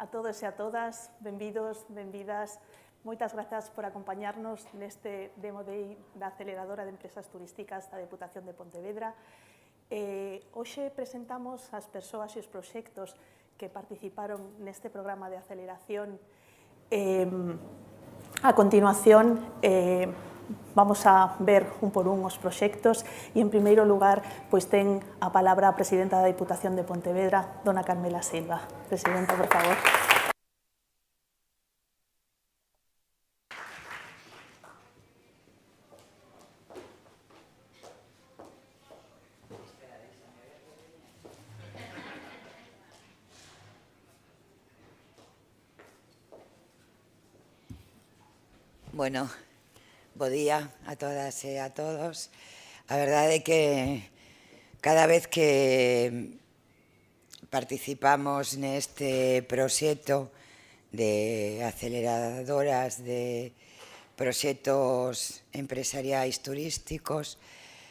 a todos e a todas, benvidos, benvidas. Moitas grazas por acompañarnos neste Demo Day da Aceleradora de Empresas Turísticas da Deputación de Pontevedra. Hoxe presentamos as persoas e os proxectos que participaron neste programa de aceleración. A continuación, vamos a ver un por un os proxectos e, en primeiro lugar, pois ten a palabra a presidenta da Deputación de Pontevedra, dona Carmela Silva. Presidenta, por favor. Bueno, bo día a todas e a todos. A verdade é que cada vez que participamos neste proxecto de aceleradoras de proxectos empresariais turísticos,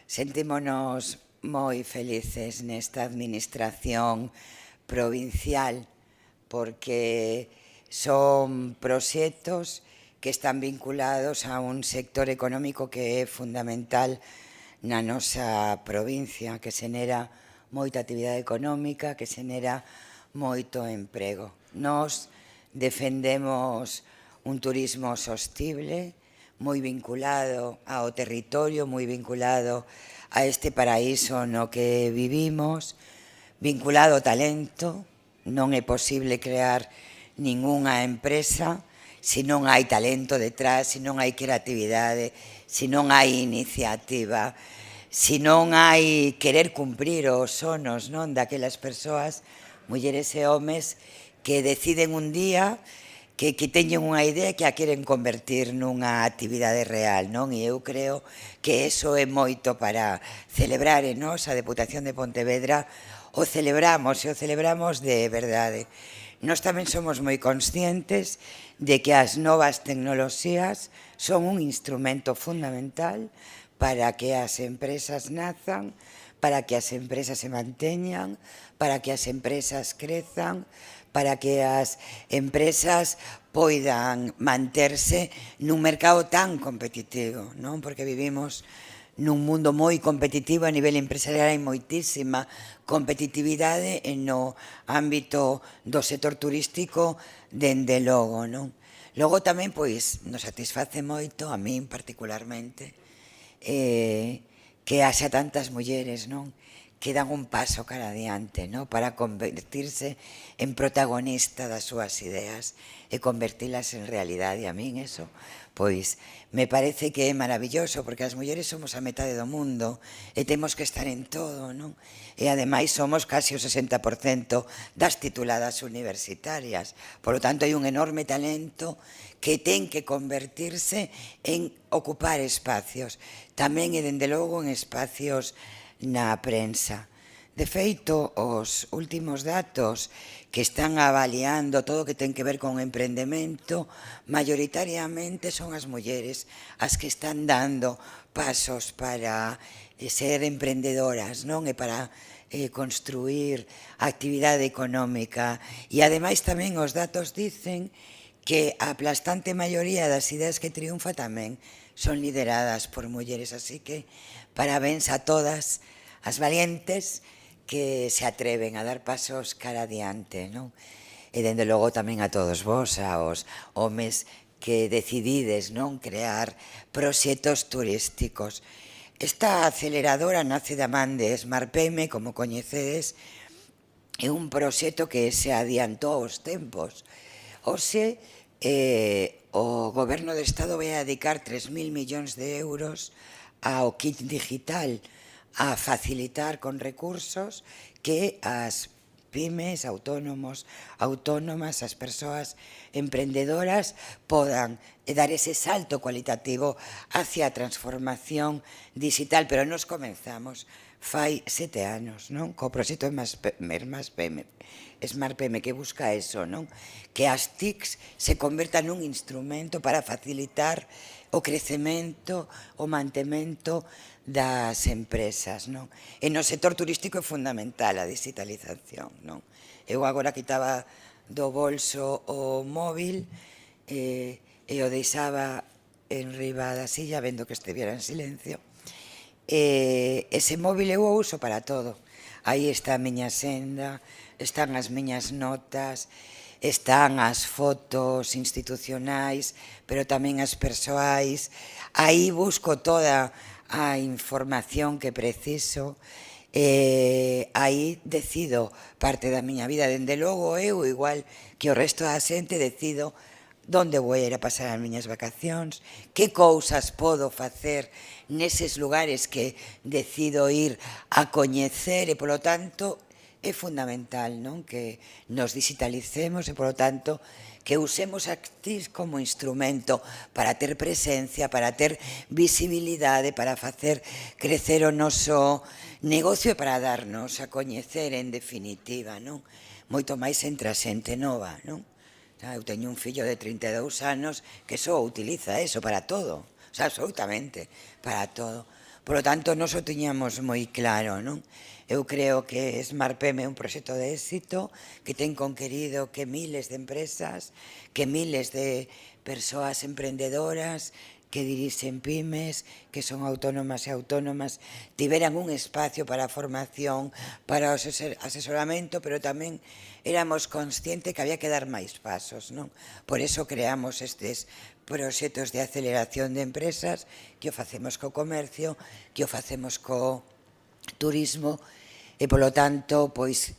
sentímonos moi felices nesta administración provincial porque son proxectos que están vinculados a un sector económico que é fundamental na nosa provincia, que xenera moita actividade económica, que xenera moito emprego. Nós defendemos un turismo sostible, moi vinculado ao territorio, moi vinculado a este paraíso no que vivimos, vinculado ao talento. Non é posible crear ningunha empresa se non hai talento detrás, se non hai creatividade, se non hai iniciativa, se non hai querer cumprir os sonos daquelas persoas, mulleres e homes, que deciden un día que teñen unha idea que a queren convertir nunha actividade real, non? E eu creo que iso é moito para celebrar, e nós, a Deputación de Pontevedra, o celebramos, e o celebramos de verdade. Nós tamén somos moi conscientes de que as novas tecnoloxías son un instrumento fundamental para que as empresas nazan, para que as empresas se manteñan, para que as empresas crezan, para que as empresas poidan manterse nun mercado tan competitivo, non? Porque vivimos nun mundo moi competitivo, a nivel empresarial hai moitísima competitividade no ámbito do sector turístico, dende logo, non? Logo tamén, pois, nos satisface moito, a min particularmente, que haxa tantas mulleres, non? Que dan un paso cara adiante, non? Para convertirse en protagonista das súas ideas e convertilas en realidade. A min eso, pois, me parece que é maravilloso, porque as mulleres somos a metade do mundo e temos que estar en todo, non? E ademais somos casi o 60% das tituladas universitarias. Por lo tanto, hai un enorme talento que ten que convertirse en ocupar espacios, tamén e dende logo en espacios na prensa. De feito, os últimos datos que están avaliando todo o que ten que ver con emprendemento, mayoritariamente son as mulleres as que están dando pasos para ser emprendedoras, non? E para construir actividade económica. E ademais tamén os datos dicen que a aplastante maioría das ideas que triunfa tamén son lideradas por mulleres, así que parabéns a todas as valientes que se atreven a dar pasos cara adiante, non? E dende logo tamén a todos vos, aos homes que decidides, non, crear proxectos turísticos. Esta aceleradora nace da man de Smart PM, como coñecedes, é un proxecto que se adiantou aos tempos. Hoxe, o Goberno do Estado vai a dedicar 3.000 millóns de euros ao kit digital, a facilitar con recursos que as pymes, autónomos, autónomas, as persoas emprendedoras podan dar ese salto cualitativo hacia a transformación digital. Pero nos comenzamos fai 7 anos, non? Co proxecto Smart PM, que busca eso, non? Que as TICs se convertan nun instrumento para facilitar o crecemento, o mantemento das empresas, non? E no sector turístico é fundamental a digitalización, non? Eu agora que estaba do bolso o móvil e o deixaba enriba da silla vendo que estivera en silencio. Ese móvil eu o uso para todo. Aí está a miña senda, están as miñas notas, están as fotos institucionais, pero tamén as persoais. Aí busco toda a información que preciso. Aí decido parte da miña vida. Dende logo eu, igual que o resto da xente, decido onde vou ir a pasar as miñas vacacións, que cousas podo facer neses lugares que decido ir a coñecer e, polo tanto, é fundamental, non? Que nos digitalicemos e, polo tanto, que usemos a TIC como instrumento para ter presencia, para ter visibilidade, para facer crecer o noso negocio e para darnos a coñecer, en definitiva, non? Moito máis entre a xente nova, non? Eu teño un fillo de 32 anos que só utiliza eso para todo, o sea, absolutamente para todo. Por lo tanto, nos o tiñamos moi claro, non? Eu creo que SmartPEM é un proxecto de éxito que ten conquerido que miles de empresas, que miles de persoas emprendedoras que dirixen pymes, que son autónomas e autónomas, tiveran un espacio para a formación, para o asesoramento, pero tamén éramos conscientes que había que dar máis pasos, non? Por eso creamos estes proxectos de aceleración de empresas, que o facemos co comercio, que o facemos co turismo, e, polo tanto, pois,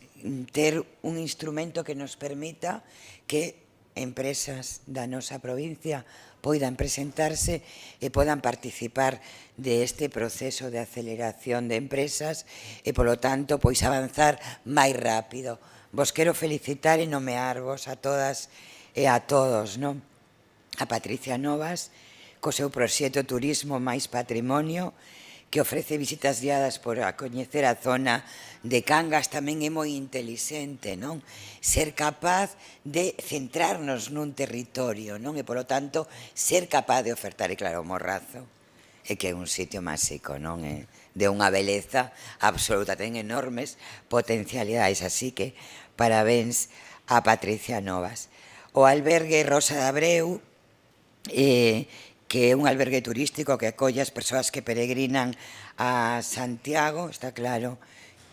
ter un instrumento que nos permita que empresas da nosa provincia poidan presentarse e podan participar deste proceso de aceleración de empresas e, polo tanto, pois avanzar máis rápido. Vos quero felicitar e nomearvos a todas e a todos, non? A Patricia Novas, co seu proxecto Turismo máis Patrimonio, que ofrece visitas guiadas por a coñecer a zona de Cangas, tamén é moi intelixente, non? Ser capaz de centrarnos nun territorio, non? E, polo tanto, ser capaz de ofertar, e claro, o Morrazo, é que é un sitio máxico, non? É de unha beleza absoluta, ten enormes potencialidades, así que parabéns a Patricia Novas. O albergue Rosa de Abreu, que é un albergue turístico que acolle as persoas que peregrinan a Santiago. Está claro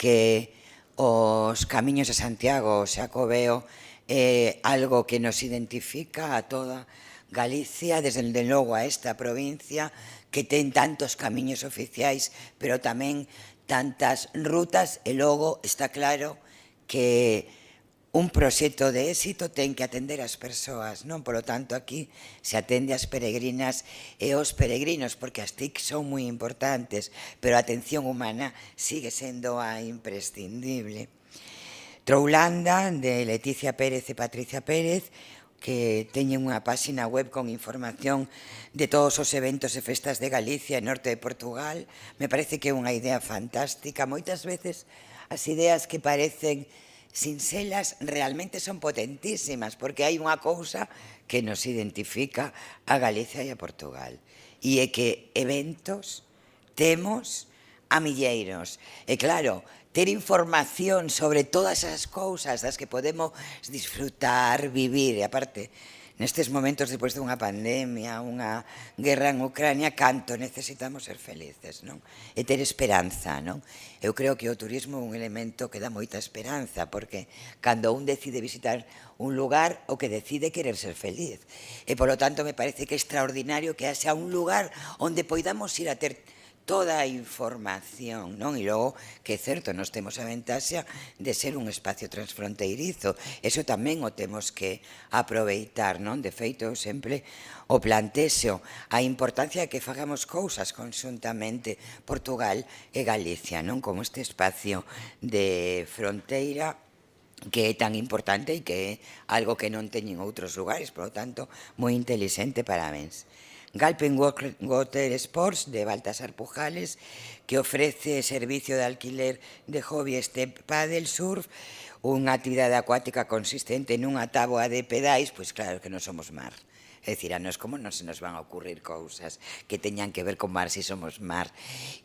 que os camiños de Santiago, o Xacobeo, é algo que nos identifica a toda Galicia, desde logo a esta provincia, que ten tantos camiños oficiais, pero tamén tantas rutas, e logo está claro que un proxecto de éxito ten que atender as persoas, non? Por lo tanto, aquí se atende as peregrinas e os peregrinos, porque as TIC son moi importantes, pero a atención humana sigue sendo a imprescindible. Troulanda, de Leticia Pérez e Patricia Pérez, que teñen unha páxina web con información de todos os eventos e festas de Galicia e norte de Portugal. Me parece que é unha idea fantástica. Moitas veces as ideas que parecen sinxelas realmente son potentísimas, porque hai unha cousa que nos identifica a Galicia e a Portugal, e é que eventos temos a milleiros. E claro, ter información sobre todas as cousas das que podemos disfrutar, vivir, e aparte, nestes momentos depois dunha pandemia, unha guerra en Ucrania, canto necesitamos ser felices, non? E ter esperanza, non? Eu creo que o turismo é un elemento que dá moita esperanza, porque cando un decide visitar un lugar, o que decide querer ser feliz. E, polo tanto, me parece que é extraordinario que haxa un lugar onde poidamos ir a ter toda a información, non? E logo, que é certo, nos temos a ventaxa de ser un espacio transfronteirizo. Eso tamén o temos que aproveitar, non? De feito, eu sempre o plantexo a importancia de que fagamos cousas conxuntamente Portugal e Galicia, non? Como este espacio de fronteira que é tan importante e que é algo que non teñen outros lugares, por lo tanto, moi intelixente, parabéns. Galpen Water Sports, de Baltasar Pujales, que ofrece servicio de alquiler de hobby step paddle surf, unha actividade acuática consistente nunha táboa de pedais, pois claro que non somos mar, É dicir, a nós como non se nos van a ocurrir cousas que teñan que ver con mar se somos mar.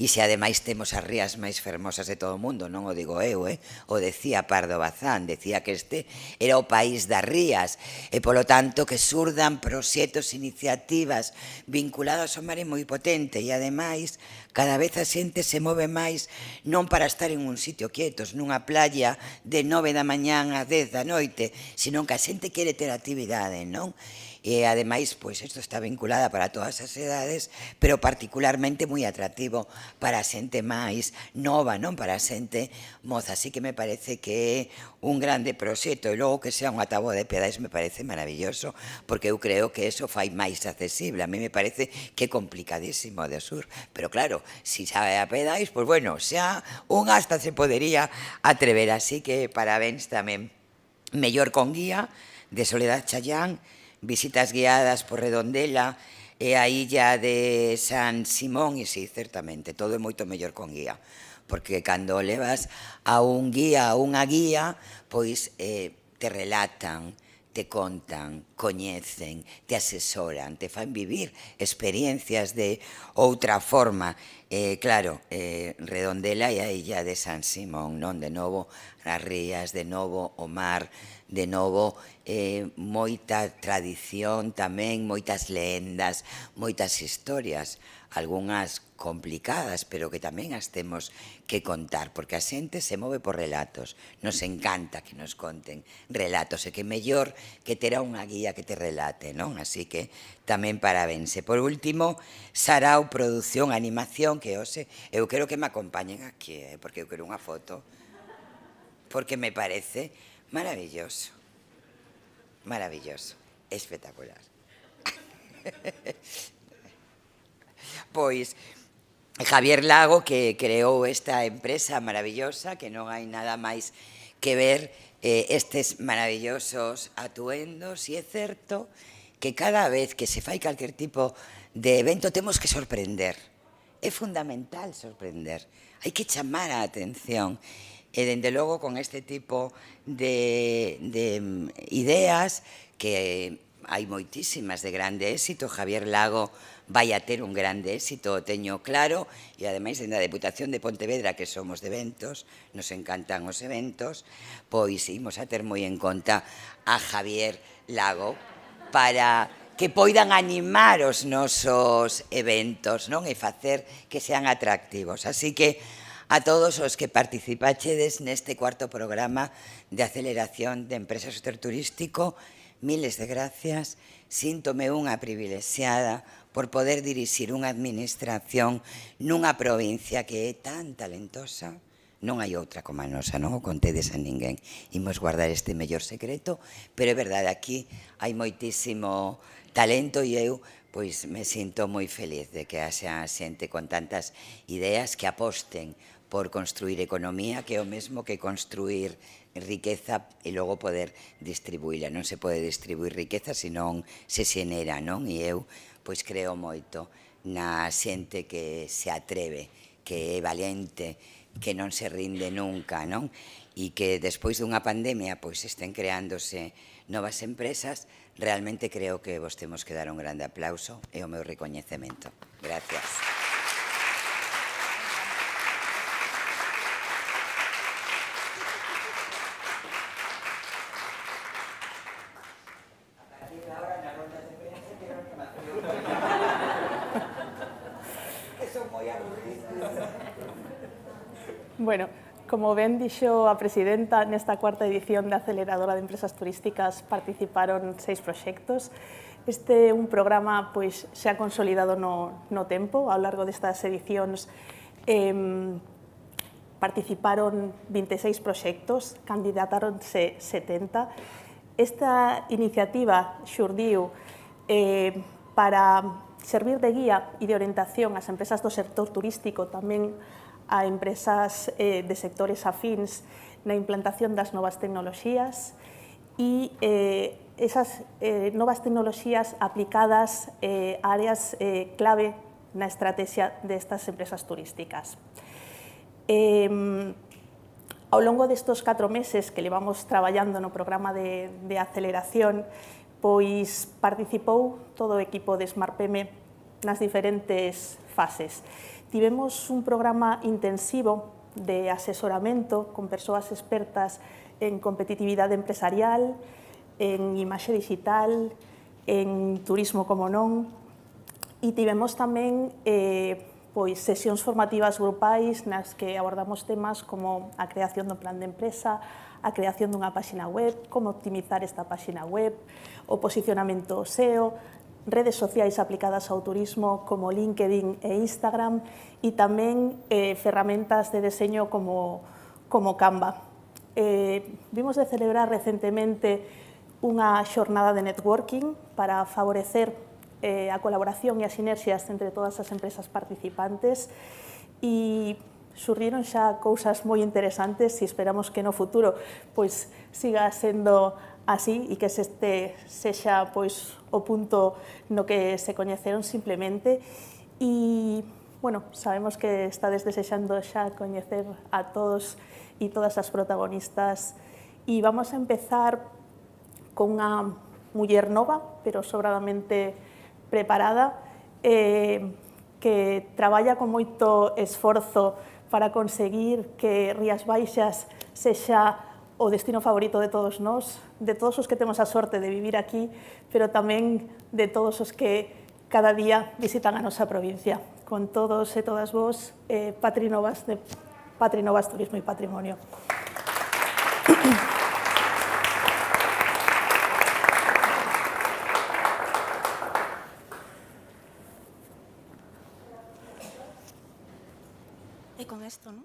E se ademais temos as rías máis fermosas de todo o mundo, non o digo eu, o decía Pardo Bazán, decía que este era o país das rías, e polo tanto que surdan proxectos, iniciativas vinculadas ao mar é moi potente, e ademais cada vez a xente se move máis non para estar en un sitio quietos, nunha playa de 9 da mañán a 10 da noite, sino que a xente quere ter actividade, non? E ademais, pois, isto está vinculada para todas as edades, pero particularmente moi atractivo para a xente máis nova, non? Para a xente moza. Así que me parece que é un grande proxecto, e logo que sea unha táboa de pedais me parece maravilloso, porque eu creo que eso fai máis accesible. A mí me parece que é complicadísimo de sur, pero claro, si sabe a pedais, pois bueno, xa un hasta se podería atrever. Así que parabéns tamén. Mellor con guía, de Soledad Chayán, visitas guiadas por Redondela e a illa de San Simón, e sí, certamente, todo é moito mellor con guía, porque cando levas a un guía, a unha guía, pois te relatan, te contan, coñecen, te asesoran, te fan vivir experiencias de outra forma. Claro, Redondela e a illa de San Simón, non? De novo as rías, de novo o mar, de novo moita tradición tamén, moitas lendas, moitas historias, algunhas complicadas, pero que tamén as temos que contar, porque a xente se move por relatos. Nos encanta que nos conten relatos, e que mellor que terá unha guía que te relate, non? Así que tamén parabéns. E por último, Sarao Produción, Animación, que hoxe eu quero que me acompañen aquí, porque eu quero unha foto, porque me parece maravilloso, maravilloso, espectacular. Pois Javier Lago, que creou esta empresa maravillosa, que non hai nada máis que ver estes maravillosos atuendos, e é certo que cada vez que se fai calquer tipo de evento temos que sorprender. É fundamental sorprender, hai que chamar a atención. E, dende logo, con este tipo de ideas, que hai moitísimas de grande éxito, Javier Lago vai a ter un grande éxito, o teño claro, e ademais, dende a Deputación de Pontevedra, que somos de eventos, nos encantan os eventos, pois imos a ter moi en conta a Javier Lago para que poidan animar os nosos eventos, non? E facer que sean atractivos. Así que a todos os que participachedes neste cuarto programa de aceleración de empresas do sector turístico, miles de gracias. Síntome unha privilexiada por poder dirixir unha administración nunha provincia que é tan talentosa. Non hai outra como a nosa, non o contedes a ninguén. Imos guardar este mellor secreto, pero é verdade, aquí hai moitísimo talento, e eu pois me sinto moi feliz de que haxa xente con tantas ideas que aposten por construir economía, que é o mesmo que construir riqueza e logo poder distribuíla. Non se pode distribuir riqueza se non se xenera, non? E eu pois creo moito na xente que se atreve, que é valente, que non se rinde nunca, non? E que despois dunha pandemia pois estén creándose novas empresas. Realmente creo que vos temos que dar un grande aplauso e o meu recoñecemento. Gracias. Bueno, como ben dixo a presidenta, nesta cuarta edición da Aceleradora de Empresas Turísticas participaron 6 proxectos. Este é un programa pois xa consolidado no tempo. Ao largo destas edicións participaron 26 proxectos, candidatáronse 70. Esta iniciativa xurdiu para servir de guía e de orientación ás empresas do sector turístico, tamén a empresas de sectores afíns na implantación das novas tecnoloxías, e esas novas tecnoloxías aplicadas a áreas clave na estrategia destas empresas turísticas. Ao longo destes 4 meses que levamos traballando no programa de aceleración, pois participou todo o equipo de SmartPM nas diferentes fases. Tivemos un programa intensivo de asesoramento con persoas expertas en competitividade empresarial, en imaxe digital, en turismo como non, e tivemos tamén pois sesións formativas grupais nas que abordamos temas como a creación do plan de empresa, a creación dunha páxina web, como optimizar esta páxina web, o posicionamento SEO, redes sociais aplicadas ao turismo como LinkedIn e Instagram e tamén ferramentas de deseño como Canva. Vimos de celebrar recentemente unha xornada de networking para favorecer a colaboración e as sinerxias entre todas as empresas participantes e surgiron xa cousas moi interesantes e esperamos que no futuro pois siga sendo así e que este sexa pois o punto no que se coñeceron simplemente e bueno, sabemos que estades desexando xa coñecer a todos e todas as protagonistas e vamos a empezar con unha muller nova, pero sobradamente preparada, que traballa con moito esforzo para conseguir que Rías Baixas sexa o destino favorito de todos nós, de todos os que temos a sorte de vivir aquí, pero tamén de todos os que cada día visitan a nosa provincia. Con todos e todas vos, Patri Novas de Patri Novas Turismo e Patrimonio. Con esto, ¿no?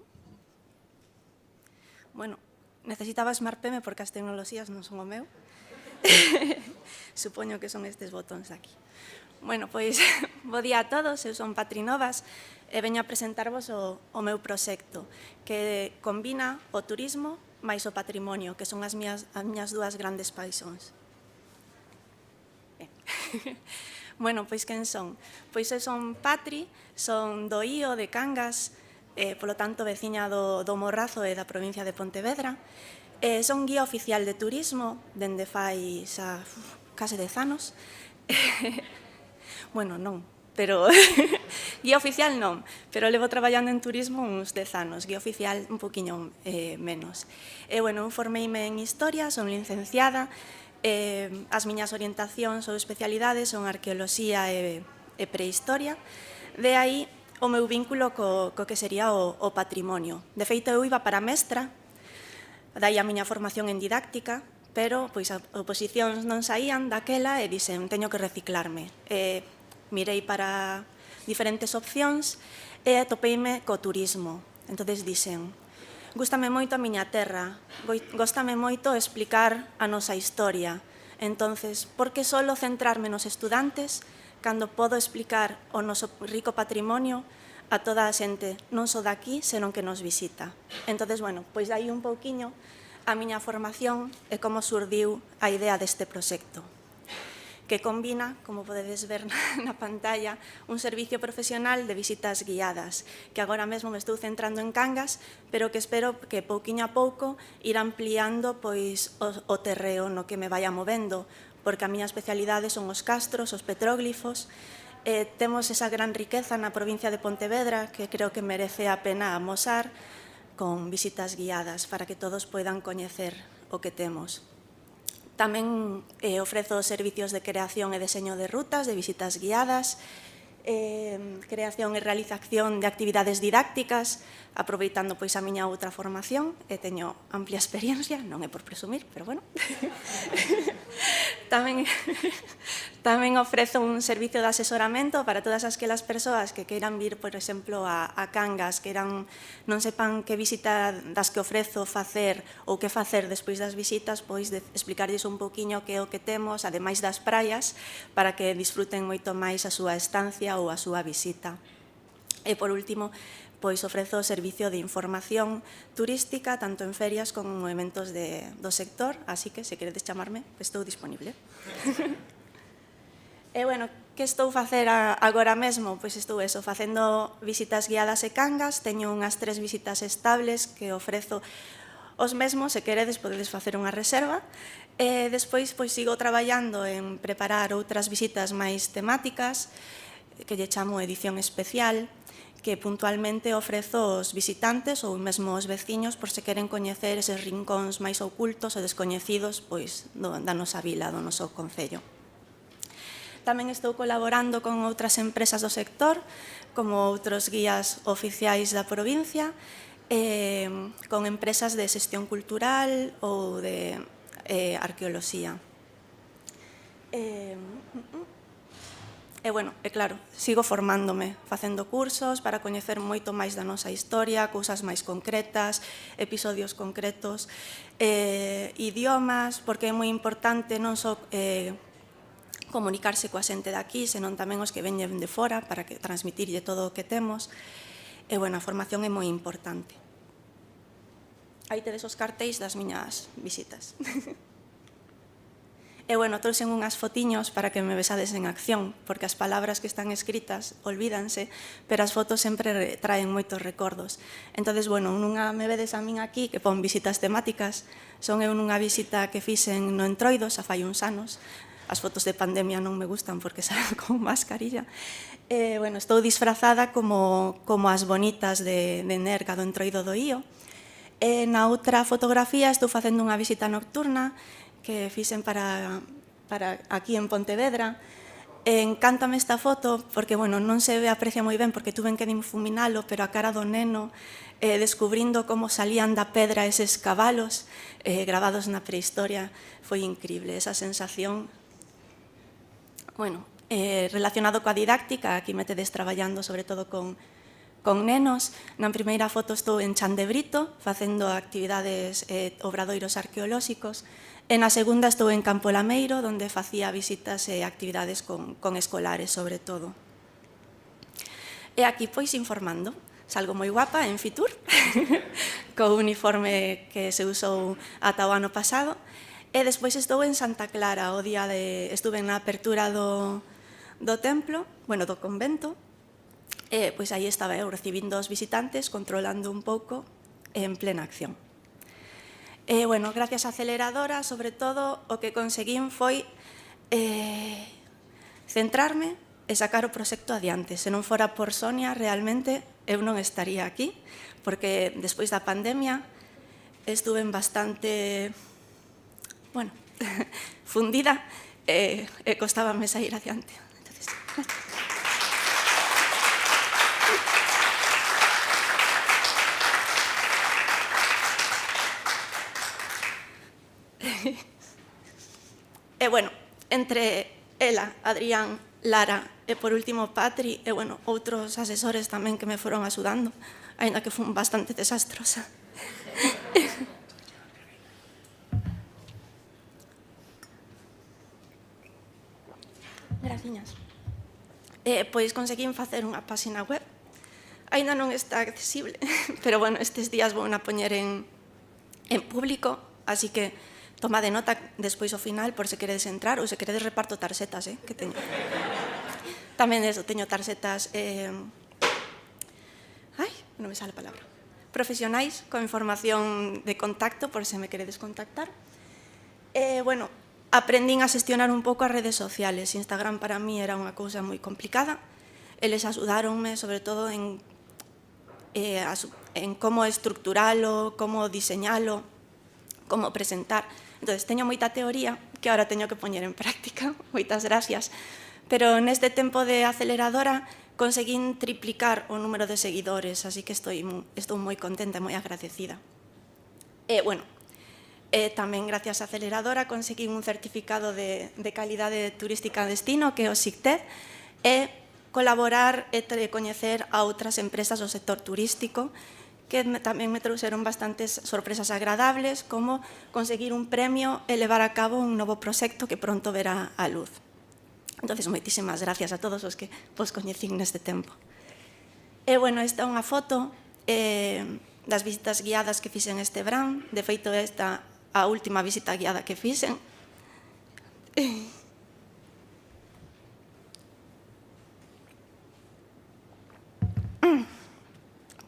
Bueno, necesitaba SmartPM porque as tecnoloxías non son o meu. Supoño que son estes botóns aquí. Bueno, pois, bo día a todos, eu son Patri Novas e veño a presentarvos o meu proxecto que combina o turismo máis o patrimonio, que son as miñas dúas grandes paixóns. Bueno, pois quen son? Pois eu son Patri, son do Ío, de Cangas, polo tanto, veciña do Morrazo e da provincia de Pontevedra. Son guía oficial de turismo dende fai xa case 10 anos. Bueno, non, pero guía oficial non, pero levo traballando en turismo uns 10 anos, guía oficial un poquinho menos. Bueno, formeime en Historia, son licenciada, as miñas orientacións ou especialidades son arqueoloxía e prehistoria, de aí o meu vínculo co que sería o patrimonio. De feito, eu iba para mestra, dai a miña formación en didáctica, pero pois as oposicións non saían daquela e dixen, teño que reciclarme. Mirei para diferentes opcións e topeime co turismo. Entón dixen, gústame moito a miña terra, góstame moito explicar a nosa historia. Entón, por que solo centrarme nos estudantes cando podo explicar o noso rico patrimonio a toda a xente, non só daqui, senón que nos visita. Entón, bueno, pois aí un pouquiño a miña formación e como surdiu a idea deste proxecto, que combina, como podedes ver na pantalla, un servicio profesional de visitas guiadas, que agora mesmo me estou centrando en Cangas, pero que espero que pouquiño a pouco ir ampliando pois o terreo no que me vaya movendo, porque a miña especialidade son os castros, os petróglifos. Temos esa gran riqueza na provincia de Pontevedra que creo que merece a pena amosar con visitas guiadas para que todos poidan coñecer o que temos. Tamén ofrezo servicios de creación e deseño de rutas, de visitas guiadas, creación e realización de actividades didácticas, aproveitando pois a miña outra formación, e teño amplia experiencia, non é por presumir, pero bueno. Tamén ofrezo un servicio de asesoramento para todas aquelas persoas que queiran vir, por exemplo, a Cangas, que non sepan que visita das que ofrezo facer ou que facer despois das visitas, pois explicarlles un poquinho que é o que temos, ademais das praias, para que disfruten moito máis a súa estancia ou a súa visita. E, por último, pois ofrezo o servicio de información turística tanto en ferias como en eventos do sector, así que, se queredes chamarme, estou disponible. E, bueno, que estou a facer agora mesmo? Pois estou facendo visitas guiadas e Cangas, teño unhas 3 visitas estables que ofrezo Os mesmos, se queredes, podedes facer unha reserva. Despois, pois, sigo traballando en preparar outras visitas máis temáticas, que lle chamo edición especial, que puntualmente ofrezo aos visitantes ou mesmo aos veciños por se queren coñecer eses rincóns máis ocultos e descoñecidos pois, da nosa vila, do noso concello. Tamén estou colaborando con outras empresas do sector, como outros guías oficiais da provincia, con empresas de xestión cultural ou de arqueoloxía. E, bueno, claro, sigo formándome, facendo cursos para coñecer moito máis da nosa historia, cousas máis concretas, episodios concretos, idiomas, porque é moi importante non só comunicarse coa xente de aquí, senón tamén os que veñen de fora para transmitirlle todo o que temos. E, bueno, a formación é moi importante. Aí tedes os cartéis das miñas visitas. E, bueno, trouxen unhas fotiños para que me besades en acción, porque as palabras que están escritas olvídanse, pero as fotos sempre traen moitos recordos. Entón, bueno, nunha me vedes a min aquí, que pon visitas temáticas, son eu nunha visita que fixen no Entroido, xa fai uns anos. As fotos de pandemia non me gustan porque saen con mascarilla. Bueno, estou disfrazada como as bonitas de Nerga do Entroido do Ío. Na outra fotografía estou facendo unha visita nocturna que fixen para aquí en Pontevedra. Encántame esta foto porque, bueno, non se aprecia moi ben porque tuven que difuminalo, pero a cara do neno descubrindo como salían da pedra eses cabalos gravados na prehistoria foi increíble, esa sensación. Bueno, relacionado coa didáctica, aquí me tedes traballando sobre todo con nenos. Na primeira foto estou en Chan de Brito facendo actividades obradoiros arqueolóxicos. E na segunda estou en Campo Lameiro, onde facía visitas e actividades con escolares, sobre todo. E aquí, pois, informando. Salgo moi guapa en Fitur, co uniforme que se usou ata o ano pasado. E despois estou en Santa Clara, estuve na apertura do templo, bueno, do convento. E, pois, aí estaba eu recibindo os visitantes, controlando un pouco en plena acción. E, bueno, gracias á aceleradora, sobre todo, o que conseguín foi centrarme e sacar o proxecto adiante. Se non fora por Sonia, realmente, eu non estaría aquí, porque despois da pandemia estuve bastante, bueno, fundida e costábame sair adiante. Entonces, gracias. E, bueno, entre ela, Adrián, Lara e, por último, Patri, e, bueno, outros asesores tamén que me foron axudando, aínda que fun bastante desastrosa. Graciñas. Pois conseguín facer unha páxina web. Aínda non está accesible, pero, bueno, estes días vou a poñer en público, así que tomade nota despois ao final por se queredes entrar ou se queredes reparto tarxetas, que teño. Tamén teño tarxetas, non me sale a palabra, profesionais con información de contacto por se me queredes contactar. Bueno, aprendín a xestionar un pouco as redes sociales. Instagram para mí era unha cousa moi complicada. Eles axudáronme sobre todo en como estructuralo, como diseñalo, como presentar. Entón, teño moita teoría que agora teño que poñer en práctica. Moitas gracias. Pero neste tempo de aceleradora conseguín triplicar o número de seguidores, así que estou moi contenta e moi agradecida. Bueno, tamén gracias á aceleradora conseguín un certificado de calidade turística destino, que é o SICTED, e colaborar e coñecer a outras empresas do sector turístico, que tamén me trouxeron bastantes sorpresas agradables, como conseguir un premio e levar a cabo un novo proxecto que pronto verá a luz. Entón, moitísimas gracias a todos os que vos coñecín neste tempo. E, bueno, esta é unha foto das visitas guiadas que fixen este verán. De feito, esta a última visita guiada que fixen.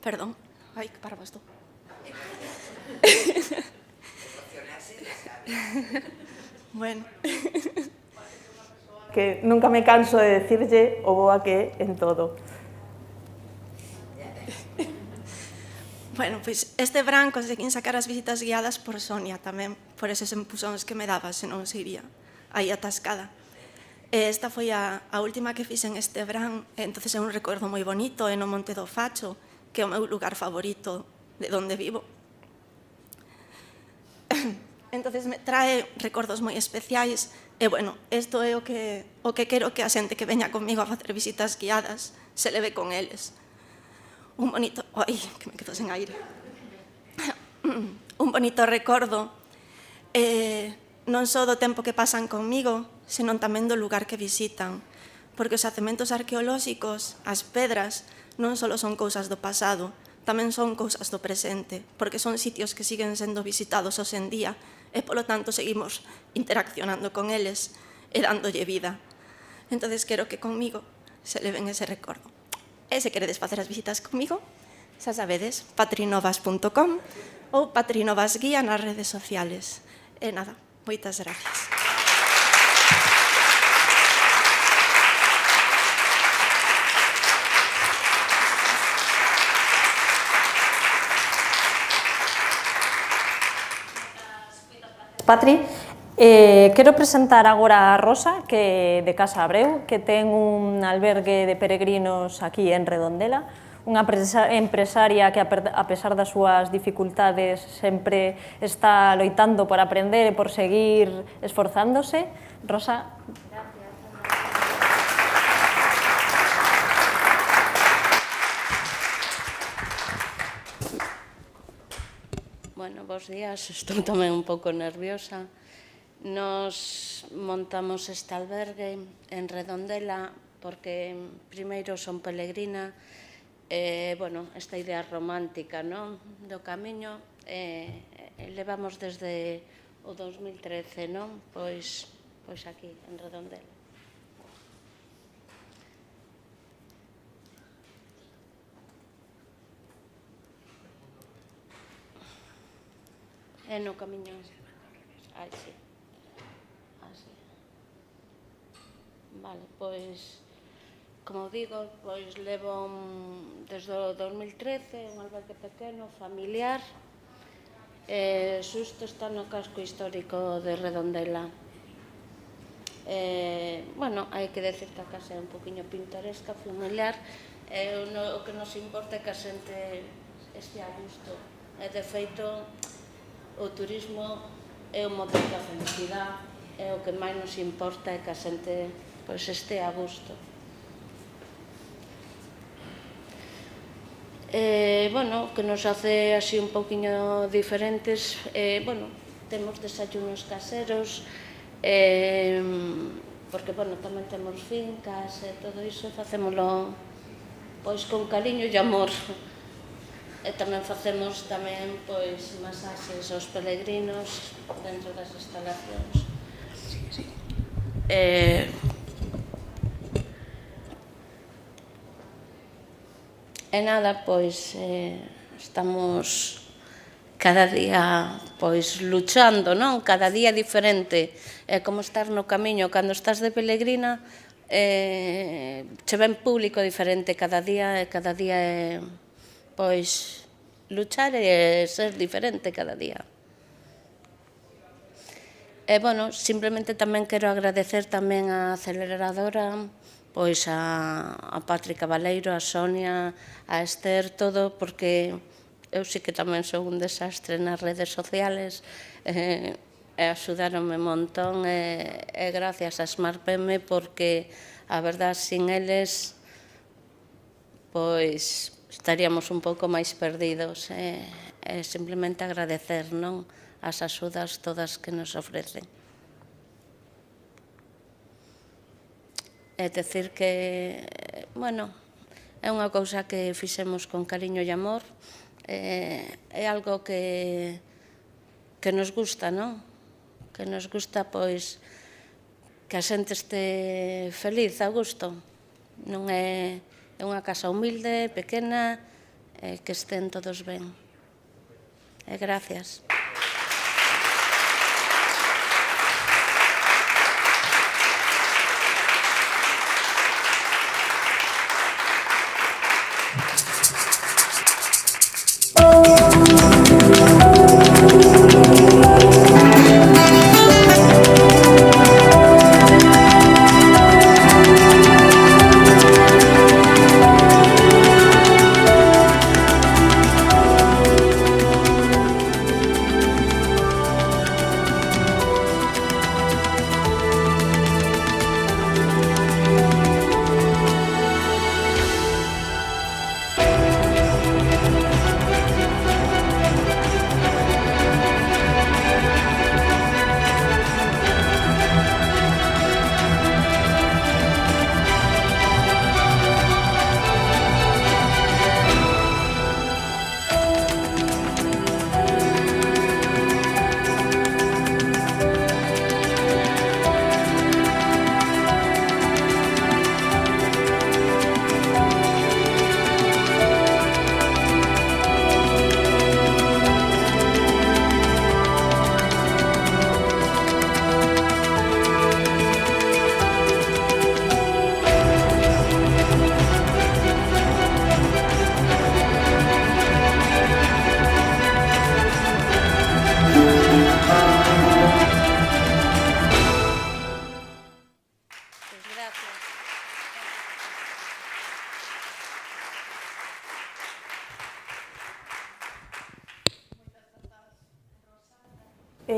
Perdón. Ai, que parva estou. Bueno. Que nunca me canso de decirlle o boa que é en todo. Bueno, pois este verán conseguín sacar as visitas guiadas por Sonia tamén, por eses empusóns que me daba, senón seguiría aí atascada. Esta foi a última que fixen este verán, entonces é un recordo moi bonito, é no Monte do Facho, que é o meu lugar favorito de onde vivo. Entonces me trae recordos moi especiais e, bueno, isto é o que quero que a xente que veña comigo a facer visitas guiadas se leve con eles. Un bonito... Ai, que me quedo sen aire. Un bonito recordo non só do tempo que pasan comigo, senón tamén do lugar que visitan, porque os xacementos arqueolóxicos, as pedras, non só son cousas do pasado, tamén son cousas do presente, porque son sitios que siguen sendo visitados hoxe en día e, polo tanto, seguimos interaccionando con eles e dándolle vida. Entón, quero que conmigo se leven ese recordo. E se queredes facer as visitas comigo, xa sabedes, patrinovas.com ou Patrinovas Guía nas redes sociales. E nada, moitas gracias. Patri, quero presentar agora a Rosa, que de Casa Abreu, que ten un albergue de peregrinos aquí en Redondela, unha empresaria que, a pesar das súas dificultades, sempre está loitando por aprender e por seguir esforzándose. Rosa. Bueno, bons días, estou tamén un pouco nerviosa. Nos montamos este albergue en Redondela porque primeiro son peregrina e, bueno, esta idea romántica, non, do camiño levamos desde o 2013, non? Pois aquí, en Redondela. E no camiño... Ai, sí. Así. Vale, pois, como digo, pois levo desde o 2013 un albergue pequeno, familiar, xusto está no casco histórico de Redondela. Bueno, hai que decir que a casa é un poquinho pintoresca, familiar, o que nos importa é que a xente este a gusto. E, de feito, o turismo é o motor da felicidade, e o que máis nos importa é que a xente este a gusto. Bueno, o que nos hace así un poquinho diferentes, bueno, temos desayunos caseros, porque, bueno, tamén temos fincas e todo iso, facémolo pois con cariño e amor. E tamén facemos masaxes aos peregrinos dentro das instalacións. E nada, pois estamos cada día luchando, non? Cada día diferente. É como estar no camiño. Cando estás de peregrina, che ven público diferente cada día é luchar e ser diferente cada día. E, bueno, simplemente tamén quero agradecer tamén a aceleradora, pois a Patri Cabaleiro, a Sonia, a Esther, todo, porque eu sí que tamén son un desastre nas redes sociales, e axudaronme un montón, e gracias a Smart PM, porque, a verdad, sin eles, pois estaríamos un pouco máis perdidos, e simplemente agradecer, non, as axudas todas que nos ofrecen. É dicir que, bueno, é unha cousa que fixemos con cariño e amor, é algo que nos gusta, non? Que nos gusta, pois, que a xente este feliz, a gusto. Non é unha casa humilde, pequena, que estén todos ben. E gracias.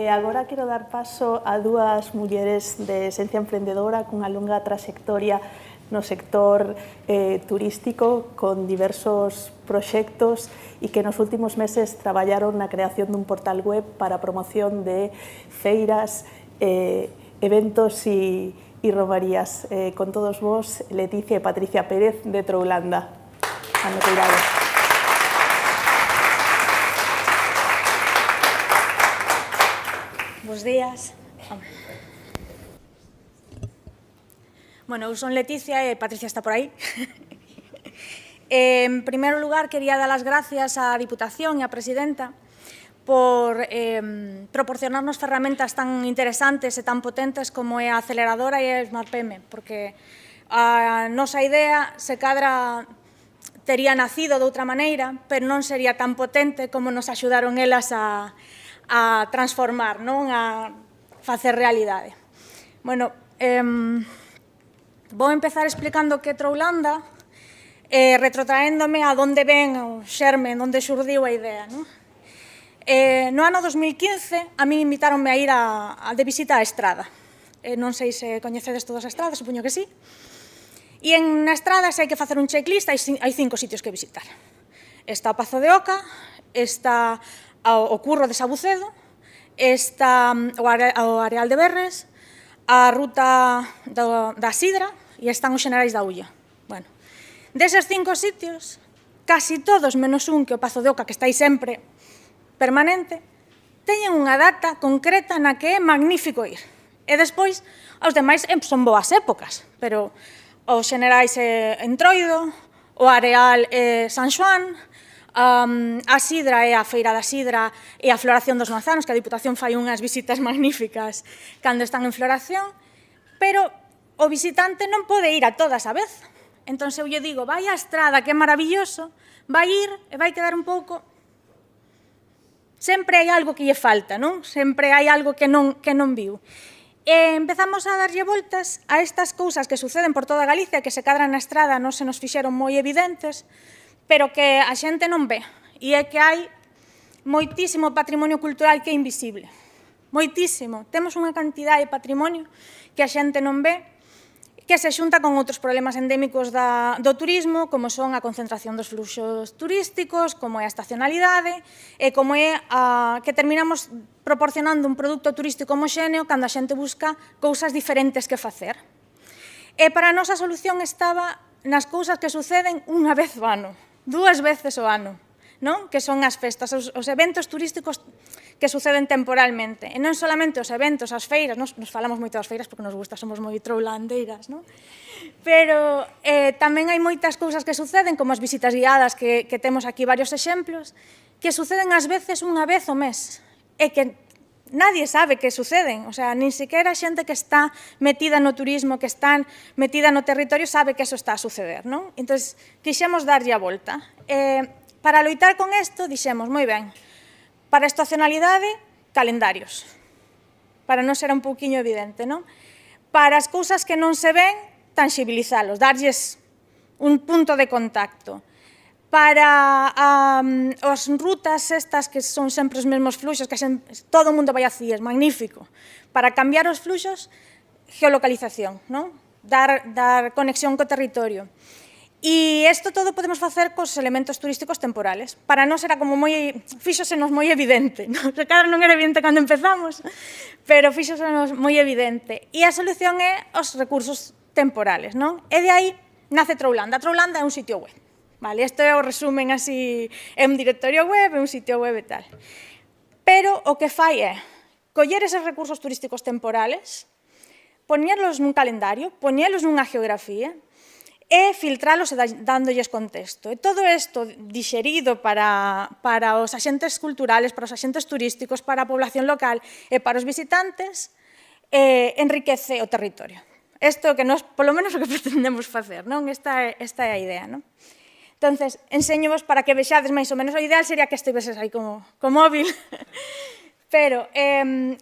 Agora quero dar paso a dúas mulleres de esencia emprendedora cunha longa traxectoria no sector turístico con diversos proxectos e que nos últimos meses traballaron na creación dun portal web para a promoción de feiras, eventos e romarías. Con todos vos, Leticia e Patricia Pérez de Troulanda. Ando cuidado. Bos días. Bueno, eu son Leticia e Patricia está por aí. En primeiro lugar, quería dar as gracias á Diputación e á Presidenta por proporcionarnos ferramentas tan interesantes e tan potentes como é a aceleradora e a Smart PM, porque a nosa idea se cadra tería nacido de outra maneira, pero non sería tan potente como nos axudaron elas a transformar, non? A facer realidade. Bueno, vou empezar explicando que é Troulanda, retrotraéndome a onde ven o xerme, onde xurdiu a idea. No ano 2015, a mí invitáronme a ir de visita á Estrada. Non sei se coñecedes todas a Estrada, supoño que sí. E na Estrada, se hai que facer un checklist, hai 5 sitios que visitar. Está o Pazo de Oca, está o Curro de Sabucedo, está o Areal de Berres, a ruta da Sidra e están os Xenerais da Ulla. Bueno, deses 5 sitios, casi todos, menos un, que o Pazo de Oca, que está aí sempre permanente, teñen unha data concreta na que é magnífico ir. E despois, os demais son boas épocas, pero os Xenerais é Entroido, o Areal é San Xoán, a Sidra é a Feira da Sidra e a Floración dos Manzanos, que a Diputación fai unhas visitas magníficas cando están en floración, pero o visitante non pode ir a todas a vez. Entón, eu lle digo, vai á Estrada, que é maravilloso, vai ir e vai quedar un pouco... Sempre hai algo que lle falta, non? Sempre hai algo que non viu. E empezamos a darlle voltas a estas cousas que suceden por toda Galicia, que se cadran na Estrada, non se nos fixeron moi evidentes, pero que a xente non ve. E é que hai moitísimo patrimonio cultural que é invisible. Moitísimo. Temos unha cantidade de patrimonio que a xente non ve, que se xunta con outros problemas endémicos do turismo, como son a concentración dos fluxos turísticos, como é a estacionalidade, e como é que terminamos proporcionando un produto turístico homoxéneo cando a xente busca cousas diferentes que facer. E para a nosa solución estaba nas cousas que suceden unha vez ao ano, 2 veces ao ano, non? Que son as festas, os eventos turísticos que suceden temporalmente. E non solamente os eventos, as feiras, nos falamos moito das feiras porque nos gusta, somos moi troulandeiras, non? Pero tamén hai moitas cousas que suceden, como as visitas guiadas, que temos aquí varios exemplos, que suceden ás veces unha vez ao mes, e que nadie sabe que suceden, o sea, nin sequera a xente que está metida no turismo, que está metida no territorio, sabe que eso está a suceder, non? Entón, quixemos darlle a volta. Para loitar con isto, dixemos, moi ben, para a estacionalidade, calendarios, para non ser un pouquiño evidente, non? Para as cousas que non se ven, tangibilizalos, darlles un punto de contacto. Para as rutas estas que son sempre os mesmos fluxos, que todo o mundo vai a CIES, magnífico. Para cambiar os fluxos, geolocalización, non? Dar conexión co territorio. E isto todo podemos facer cos elementos turísticos temporales. Para nós era como fíxosenos moi evidente. Se cadra non era evidente cando empezamos, pero fíxosenos moi evidente. E a solución é os recursos temporales, non? E de aí nace Troulanda. Troulanda é un sitio web. Vale, isto é o resumen así, é un directorio web, é un sitio web e tal. Pero o que fai é coller eses recursos turísticos temporales, poñerlos nun calendario, poñerlos nunha geografía, e filtralos e dándolles contexto. E todo isto dixerido para os axentes culturales, para os axentes turísticos, para a población local e para os visitantes, enriquece o territorio. Isto que nós, polo menos, o que pretendemos facer, non? Esta é a idea, non? Entonces, enseñovos para que vexades máis ou menos. O ideal sería que estiveses aí co móvil. Pero,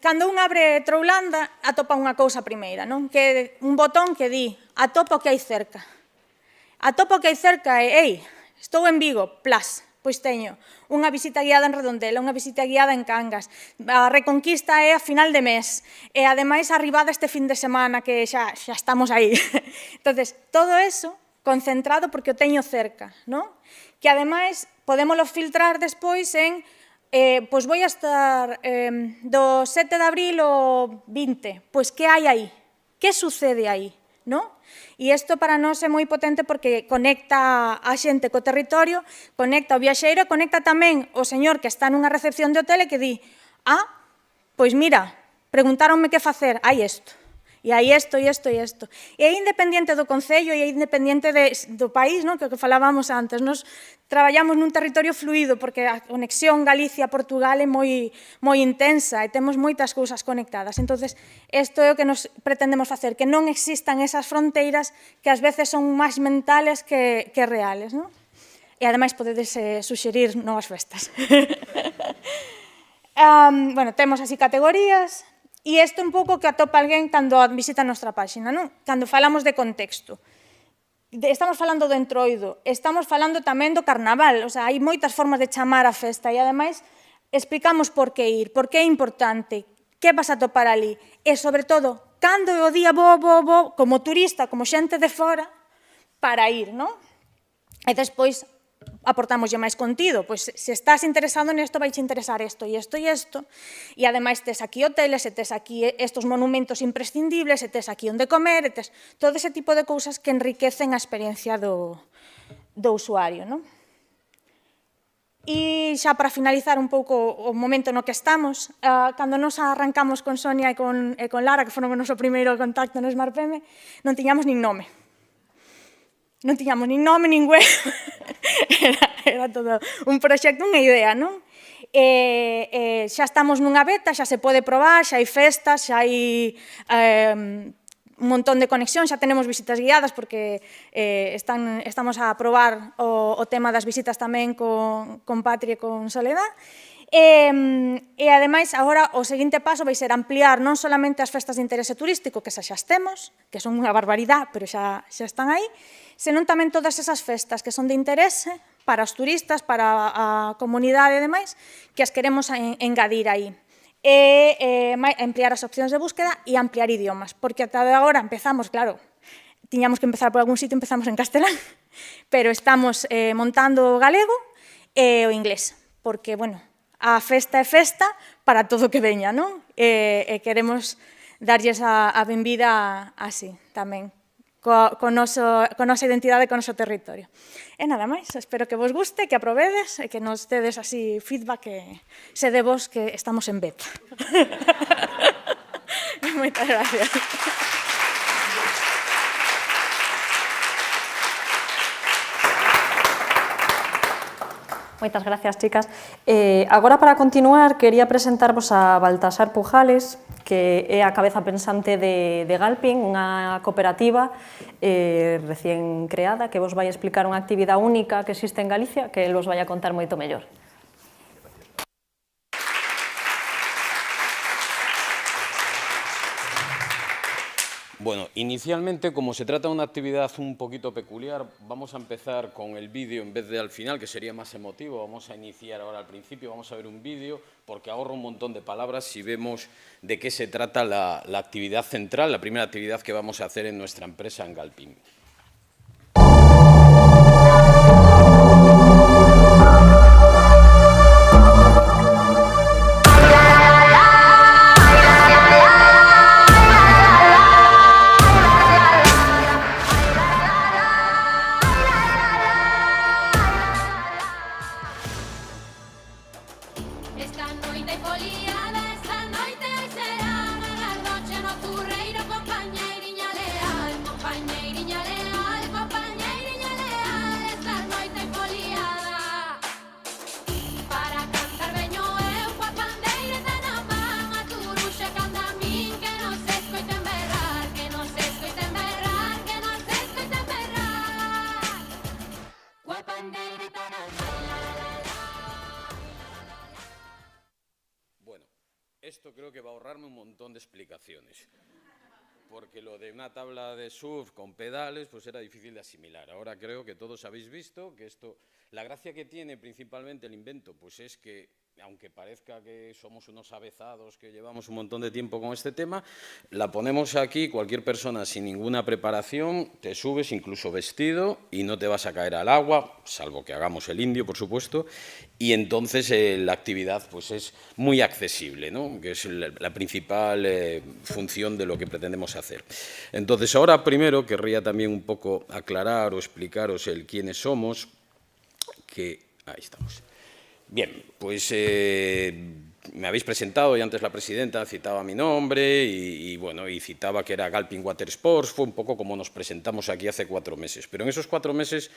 cando un abre Troulanda, atopa unha cousa primeira, non? Que un botón que di, atopa o que hai cerca. Atopa o que hai cerca e, ei, estou en Vigo, plas, Pois teño unha visita guiada en Redondela, unha visita guiada en Cangas, a Reconquista é a final de mes, e ademais a arribada este fin de semana, que xa estamos aí. Entonces, todo eso concentrado porque o teño cerca, non? Que ademais podémolo filtrar despois en pois vou a estar do 7 de abril ao 20, pois que hai aí? Que sucede aí? Non? E isto para nós é moi potente porque conecta a xente co territorio, conecta o viaxeiro e conecta tamén o señor que está nunha recepción de hotel e que di pois mira, preguntáronme que facer, hai isto. E hai isto, e isto, e isto. E é independiente do Concello e é independiente do país, non? Que falábamos antes. Nos traballamos nun territorio fluido porque a conexión Galicia-Portugal é moi intensa e temos moitas cousas conectadas. Entonces, isto é o que nos pretendemos facer, que non existan esas fronteiras que ás veces son máis mentales que reales, non? E ademais podedes suxerir novas festas. Bueno, temos así categorías. E isto é un pouco que atopa alguén cando visita a nosa páxina, non? Cando falamos de contexto. Estamos falando do entroido, estamos falando tamén do carnaval, o sea, hai moitas formas de chamar a festa e, ademais, explicamos por que ir, por que é importante, que vas a topar ali, e, sobre todo, cando é o día bo, como turista, como xente de fora, para ir, non? E despois aportamos máis contido, pois se estás interesado nesto vai te interesar isto e isto e isto, e ademais tes aquí hoteles, e tes aquí estos monumentos imprescindibles, e tes aquí onde comer, e tes todo ese tipo de cousas que enriquecen a experiencia do usuario, non? E xa para finalizar un pouco o momento no que estamos, cando nos arrancamos con Sonia e con Lara, que foron o noso primeiro contacto no Smart PM, non tiñamos nin nome. Non tiñamos nin nome, nin web, era todo un proxecto, unha idea, non? Xa estamos nunha beta, xa se pode probar, xa hai festas, xa hai un montón de conexión, xa tenemos visitas guiadas porque estamos a probar o tema das visitas tamén con Patri e con Soledad. E, ademais, agora o seguinte paso vai ser ampliar non solamente as festas de interese turístico, que xa temos, que son unha barbaridade, pero xa están aí, senón tamén todas esas festas que son de interese para os turistas, para a comunidade e demais, que as queremos engadir aí. E ampliar as opcións de búsqueda e ampliar idiomas, porque ata agora empezamos, claro, tiñamos que empezar por algún sitio, empezamos en castelán, pero estamos montando o galego e o inglés, porque, bueno, a festa é festa para todo o que veña, non? E queremos darlles a benvida así, tamén, con nosa identidade e con noso territorio. E nada máis, espero que vos guste, que aprovedes e que nos tedes así feedback que se de vos que estamos en beta. Moitas gracias. Moitas gracias, chicas. Agora, para continuar, quería presentarvos a Baltasar Pujales, que é a cabeza pensante de Galpin, unha cooperativa recén creada, que vos vai explicar unha actividade única que existe en Galicia, que el vos vai a contar moito mellor. Bueno, inicialmente, como se trata de una actividad un poquito peculiar, vamos a empezar con el vídeo en vez de al final, que sería más emotivo. Vamos a iniciar ahora al principio, vamos a ver un vídeo, porque ahorro un montón de palabras si vemos de qué se trata la actividad central, la primera actividad que vamos a hacer en nuestra empresa en Galpin. Esto creo que va a ahorrarme un montón de explicaciones, porque lo de una tabla de surf con pedales pues era difícil de asimilar. Ahora creo que todos habéis visto que esto, la gracia que tiene principalmente el invento, pues es que aunque parezca que somos unos avezados, que llevamos un montón de tiempo con este tema, la ponemos aquí, cualquier persona sin ninguna preparación, te subes incluso vestido y no te vas a caer al agua, salvo que hagamos el indio, por supuesto, y entonces la actividad pues es muy accesible, ¿no? Que es la principal función de lo que pretendemos hacer. Entonces, ahora primero querría también un poco aclarar o explicaros el quiénes somos, que ahí estamos. Bien, pues me habéis presentado y antes la presidenta citaba mi nombre y bueno, y citaba que era Galpin Water Sports, fue un poco como nos presentamos aquí hace 4 meses. Pero en esos 4 meses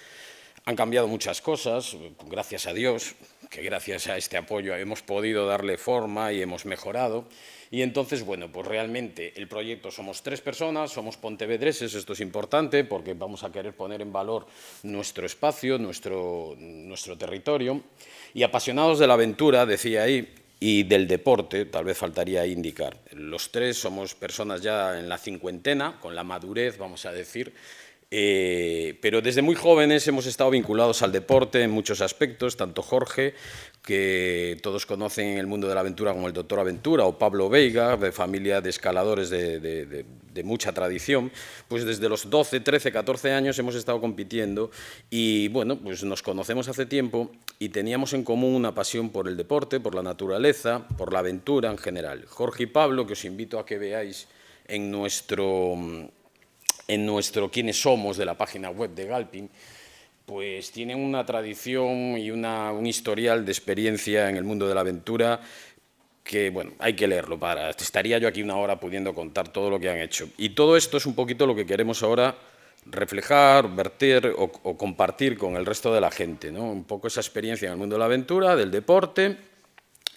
han cambiado muchas cosas, gracias a Dios, que gracias a este apoyo hemos podido darle forma y hemos mejorado. Y entonces, bueno, pues realmente el proyecto somos 3 personas, somos pontevedreses, esto es importante porque vamos a querer poner en valor nuestro espacio, nuestro territorio, y apasionados de la aventura, decía ahí, y del deporte, tal vez faltaría indicar. Los 3 somos personas ya en la cincuentena, con la madurez, vamos a decir, pero desde muy jóvenes hemos estado vinculados al deporte en muchos aspectos, tanto Jorge, que todos conocen en el mundo de la aventura como el Doctor Aventura, o Pablo Veiga, de familia de escaladores de mucha tradición, pues desde los 12, 13, 14 años hemos estado compitiendo y bueno, pues nos conocemos hace tiempo y teníamos en común una pasión por el deporte, por la naturaleza, por la aventura en general. Jorge y Pablo, que os invito a que veáis en nuestro quiénes somos de la página web de Galpin, pues tienen una tradición y un historial de experiencia en el mundo de la aventura que, bueno, hay que leerlo. Estaría yo aquí 1 hora pudiendo contar todo lo que han hecho. Y todo esto es un poquito lo que queremos ahora reflejar, verter o compartir con el resto de la gente, ¿no? Un poco esa experiencia en el mundo de la aventura, del deporte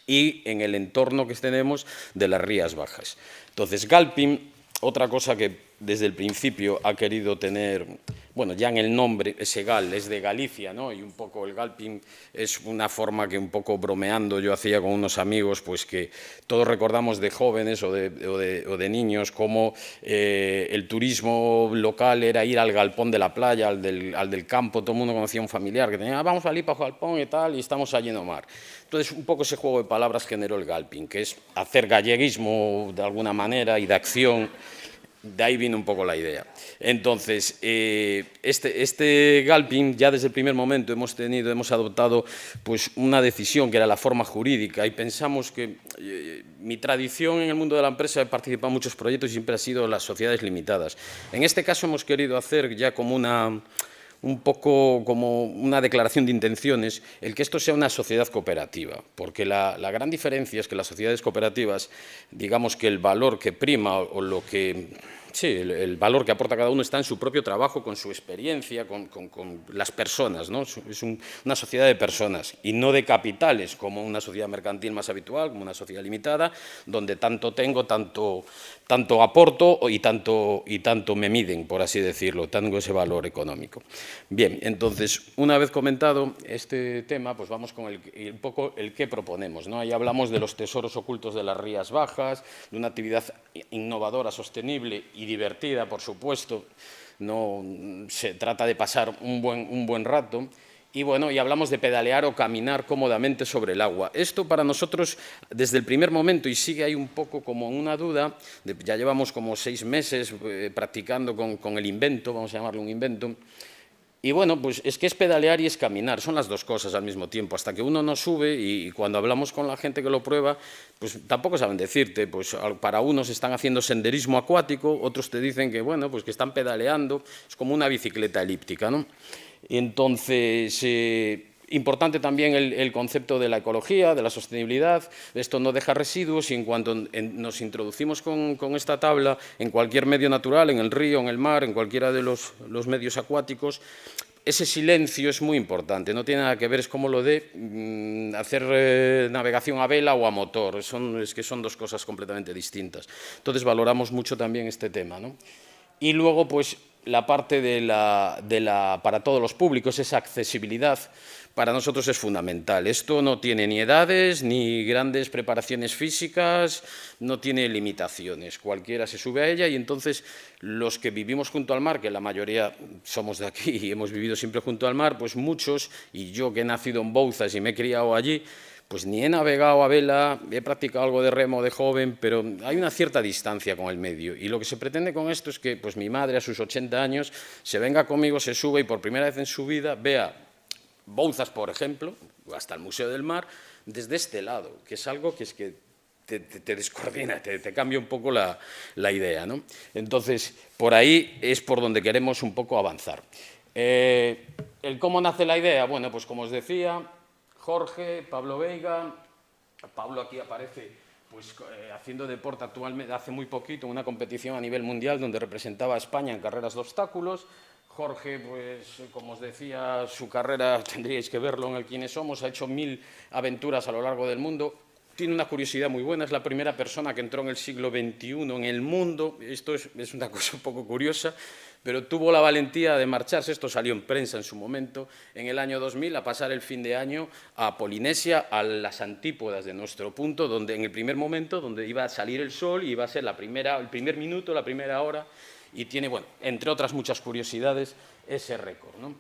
y en el entorno que tenemos de las Rías Bajas. Entonces, Galpin, otra cosa que desde el principio ha querido tener, bueno, ya en el nombre, ese Gal es de Galicia, ¿no? Y un poco el Galpin es una forma que un poco bromeando yo hacía con unos amigos, pues que todos recordamos de jóvenes o de niños cómo el turismo local era ir al galpón de la playa, al del campo, todo el mundo conocía a un familiar que tenía, vamos a ir para el galpón y tal, y estamos allí en o mar. Entonces, un poco ese juego de palabras generó el Galpin, que es hacer galleguismo de alguna manera y de acción. De ahí viene un poco la idea. Entonces, este Galpin, ya desde el primer momento hemos adoptado pues, una decisión que era la forma jurídica y pensamos que mi tradición en el mundo de la empresa, he participado en muchos proyectos y siempre ha sido las sociedades limitadas. En este caso hemos querido hacer ya como un poco como una declaración de intenciones, el que esto sea una sociedad cooperativa, porque la gran diferencia es que las sociedades cooperativas, digamos que el valor que prima o lo que... Sí, el valor que aporta cada uno está en su propio trabajo, con su experiencia, con las personas, ¿no? Es una sociedad de personas y no de capitales, como una sociedad mercantil más habitual, como una sociedad limitada, donde tanto tengo, tanto aporto y tanto me miden, por así decirlo, tengo ese valor económico. Bien, entonces, una vez comentado este tema, pues vamos con un poco el qué proponemos, ¿no? Ahí hablamos de los tesoros ocultos de las Rías Bajas, de una actividad innovadora, sostenible y divertida, por supuesto. No se trata de pasar un buen rato. Y bueno, y hablamos de pedalear o caminar cómodamente sobre el agua. Esto para nosotros, desde el primer momento, y sigue ahí un poco como una duda, ya llevamos como 6 meses practicando con el invento, vamos a llamarlo un invento, y bueno, pues es que es pedalear y es caminar, son las dos cosas al mismo tiempo, hasta que uno no sube y cuando hablamos con la gente que lo prueba, pues tampoco saben decirte, pues para unos están haciendo senderismo acuático, otros te dicen que bueno, pues que están pedaleando, es como una bicicleta elíptica, ¿no? Entonces, importante también el concepto de la ecología, de la sostenibilidad, esto no deja residuos y en cuanto nos introducimos con esta tabla en cualquier medio natural, en el río, en el mar, en cualquiera de los medios acuáticos, ese silencio es muy importante, no tiene nada que ver, es como lo de hacer navegación a vela o a motor, es que son 2 cosas completamente distintas. Entonces valoramos mucho también este tema, ¿no? Y luego, pues, la parte para todos los públicos, esa accesibilidad, para nosotros es fundamental. Esto no tiene ni edades, ni grandes preparaciones físicas, no tiene limitaciones. Cualquiera se sube a ella y entonces los que vivimos junto al mar, que la mayoría somos de aquí y hemos vivido siempre junto al mar, pues muchos, y yo que he nacido en Bouzas y me he criado allí, pues ni he navegado a vela, he practicado algo de remo de joven, pero hay una cierta distancia con el medio. Y lo que se pretende con esto es que pues, mi madre a sus 80 años se venga conmigo, se suba y por primera vez en su vida vea Bouzas, por ejemplo, hasta el Museo del Mar, desde este lado, que es algo que es que te descoordina, te cambia un poco la idea, ¿no? Entonces, por ahí es por donde queremos un poco avanzar. ¿El cómo nace la idea? Bueno, pues como os decía, Jorge, Pablo Veiga, Pablo aquí aparece pues, haciendo deporte actualmente, hace muy poquito, una competición a nivel mundial donde representaba a España en carreras de obstáculos. Jorge, pues, como os decía, su carrera, tendríais que verlo en el Quiénes Somos, ha hecho 1000 aventuras a lo largo del mundo. Tiene una curiosidad muy buena, es la primera persona que entró en el siglo XXI en el mundo. Esto es una cosa un poco curiosa, pero tuvo la valentía de marcharse, esto salió en prensa en su momento, en el año 2000, a pasar el fin de año a Polinesia, a las antípodas de nuestro punto, donde en el primer momento, donde iba a salir el sol y iba a ser el primer minuto, la primera hora, y tiene, bueno, entre otras muchas curiosidades, ese récord, ¿no?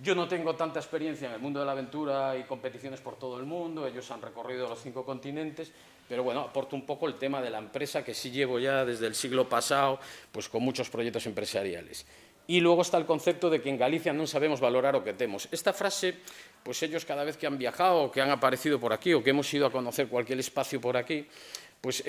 Yo no tengo tanta experiencia en el mundo de la aventura y competiciones por todo el mundo, ellos han recorrido los 5 continentes, pero bueno, aporto un poco el tema de la empresa que sí llevo ya desde el siglo pasado, pues con muchos proyectos empresariales. Y luego está el concepto de que en Galicia no sabemos valorar o que temos. Esta frase, pues ellos cada vez que han viajado o que han aparecido por aquí o que hemos ido a conocer cualquier espacio por aquí, pues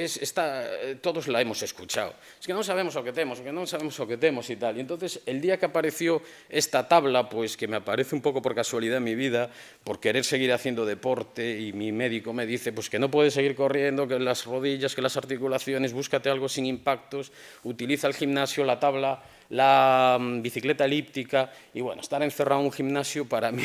todos la hemos escuchado. Es que non sabemos o que temos, que non sabemos o que temos e tal. Y entonces, el día que apareció esta tabla, pues que me aparece un poco por casualidad en mi vida, por querer seguir haciendo deporte, y mi médico me dice pues que no puedes seguir corriendo, que las rodillas, que las articulaciones, búscate algo sin impactos, utiliza el gimnasio, la tabla, la bicicleta elíptica, y bueno, estar encerrado en un gimnasio para mí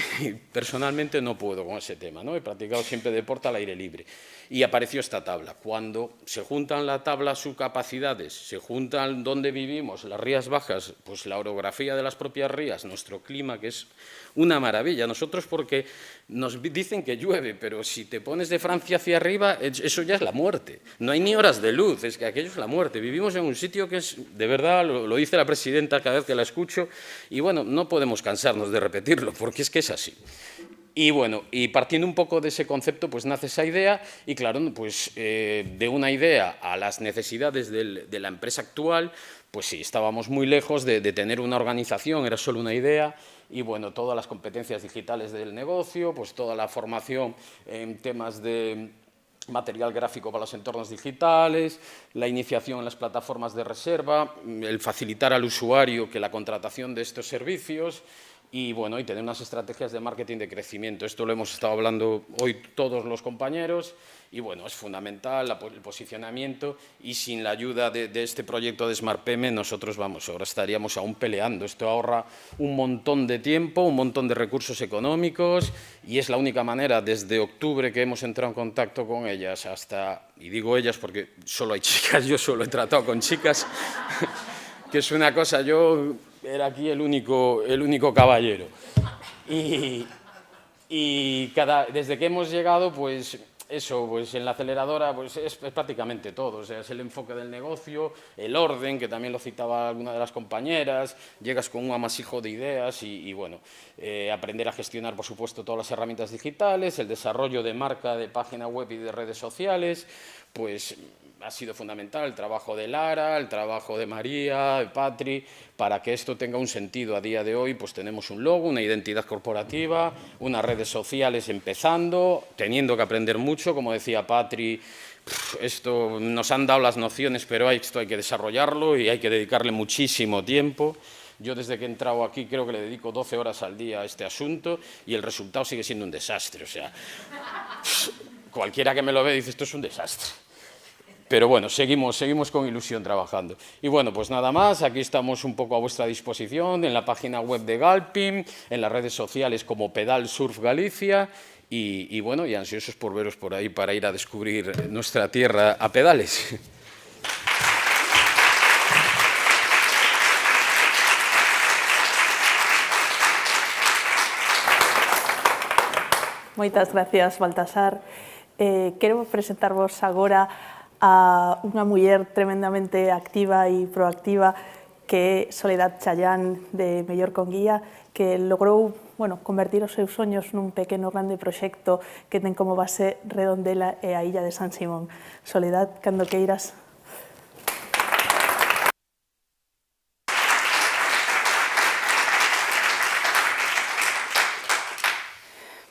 personalmente no puedo con ese tema, ¿no? He practicado siempre deporte al aire libre. Y apareció esta tabla. Cuando se juntan la tabla sus capacidades, se juntan donde vivimos, las rías bajas, pues la orografía de las propias rías, nuestro clima, que es una maravilla. Nosotros porque nos dicen que llueve, pero si te pones de Francia hacia arriba, eso ya es la muerte. No hay ni horas de luz, es que aquello es la muerte. Vivimos en un sitio que es, de verdad, lo dice la presidenta cada vez que la escucho, y bueno, no podemos cansarnos de repetirlo, porque es que es así. Y bueno, y partiendo un poco de ese concepto, pues nace esa idea, y claro, pues de una idea a las necesidades de la empresa actual, pues sí, estábamos muy lejos de tener una organización, era solo una idea, y bueno, todas las competencias digitales del negocio, pues toda la formación en temas de material gráfico para los entornos digitales, la iniciación en las plataformas de reserva, el facilitar al usuario que la contratación de estos servicios, y bueno, y tener unas estrategias de marketing de crecimiento. Esto lo hemos estado hablando hoy todos los compañeros, y bueno, es fundamental el posicionamiento, y sin la ayuda de este proyecto de SmartPM nosotros, vamos, ahora estaríamos aún peleando. Esto ahorra un montón de tiempo, un montón de recursos económicos, y es la única manera, desde octubre que hemos entrado en contacto con ellas hasta, y digo ellas porque solo hay chicas, yo solo he tratado con chicas, que es una cosa, yo era aquí el único caballero. Y desde que hemos llegado, pues eso, pues en la aceleradora pues es prácticamente todo, o sea, es el enfoque del negocio, el orden, que también lo citaba alguna de las compañeras, llegas con un amasijo de ideas y bueno, aprender a gestionar, por supuesto, todas las herramientas digitales, el desarrollo de marca, de página web y de redes sociales, pues ha sido fundamental el trabajo de Lara, el trabajo de María, de Patri, para que esto tenga un sentido. A día de hoy pues tenemos un logo, una identidad corporativa, unas redes sociales empezando, teniendo que aprender mucho, como decía Patri, esto nos han dado las nociones, pero esto hay que desarrollarlo y hay que dedicarle muchísimo tiempo. Yo desde que he entrado aquí creo que le dedico 12 horas al día a este asunto y el resultado sigue siendo un desastre, o sea, cualquiera que me lo ve dice esto es un desastre. Pero bueno, seguimos con ilusión trabajando. Y bueno, pues nada más, aquí estamos un poco a vuestra disposición, en la página web de Galpim, en las redes sociales como Pedal Surf Galicia, y bueno, y ansiosos por veros por ahí para ir a descubrir nuestra tierra a pedales. Moitas gracias, Baltasar. Quero presentarvos agora a unha muller tremendamente activa e proactiva que é Soledad Chayán de Mellor con Guía, que logrou convertir os seus soños nun pequeno grande proxecto que ten como base Redondela e a Illa de San Simón. Soledad, cando queiras.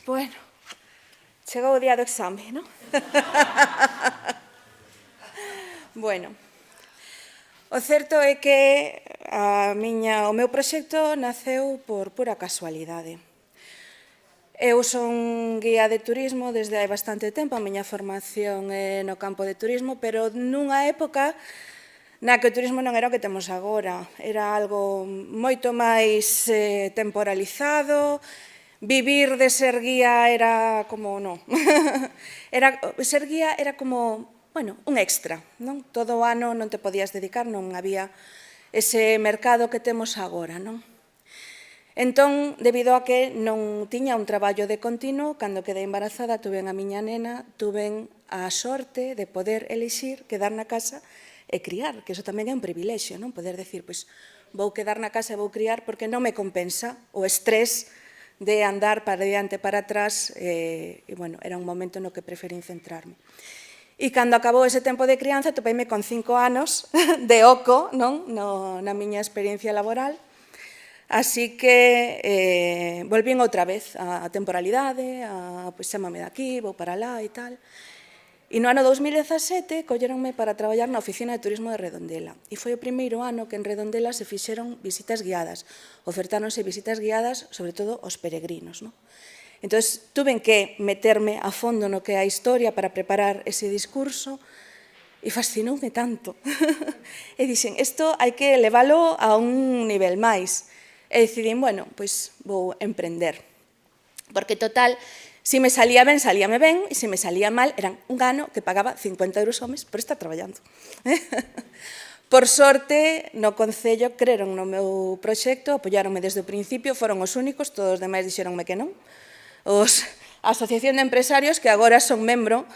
Bueno, chegou o día do exame, non? Bueno, o certo é que o meu proxecto naceu por pura casualidade. Eu son guía de turismo desde hai bastante tempo, a miña formación é no campo de turismo, pero nunha época na que o turismo non era o que temos agora. Era algo moito máis temporalizado, vivir de ser guía era como, non. Ser guía era como, un extra, non? Todo o ano non te podías dedicar, non había ese mercado que temos agora, non? Entón, debido a que non tiña un traballo de continuo, cando quedei embarazada, tuven a miña nena, tuven a sorte de poder elixir quedar na casa e criar, que iso tamén é un privilexio, non? Poder decir, pois, vou quedar na casa e vou criar porque non me compensa o estrés de andar para diante e para atrás, e, era un momento no que preferín centrarme. E cando acabou ese tempo de crianza, topeime con 5 anos de oco, non? Na miña experiencia laboral. Así que volvín outra vez á temporalidade, chámame de aquí, vou para lá e tal. E no ano 2017 colleronme para traballar na Oficina de Turismo de Redondela. E foi o primeiro ano que en Redondela se fixeron visitas guiadas. Ofertáronse visitas guiadas, sobre todo aos peregrinos, non? Entón, tuven que meterme a fondo no que é a historia para preparar ese discurso e fascinoume tanto. E dixen, isto hai que leválo a un nivel máis. E decidín, pois vou emprender. Porque, total, se me salía ben, salíame ben, e se me salía mal, eran un ano que pagaba 50 euros ao mes por estar traballando. Por sorte, no Concello creron no meu proxecto, apoiáronme desde o principio, foron os únicos, todos os demais dixeronme que non. A Asociación de Empresarios, que agora son membro,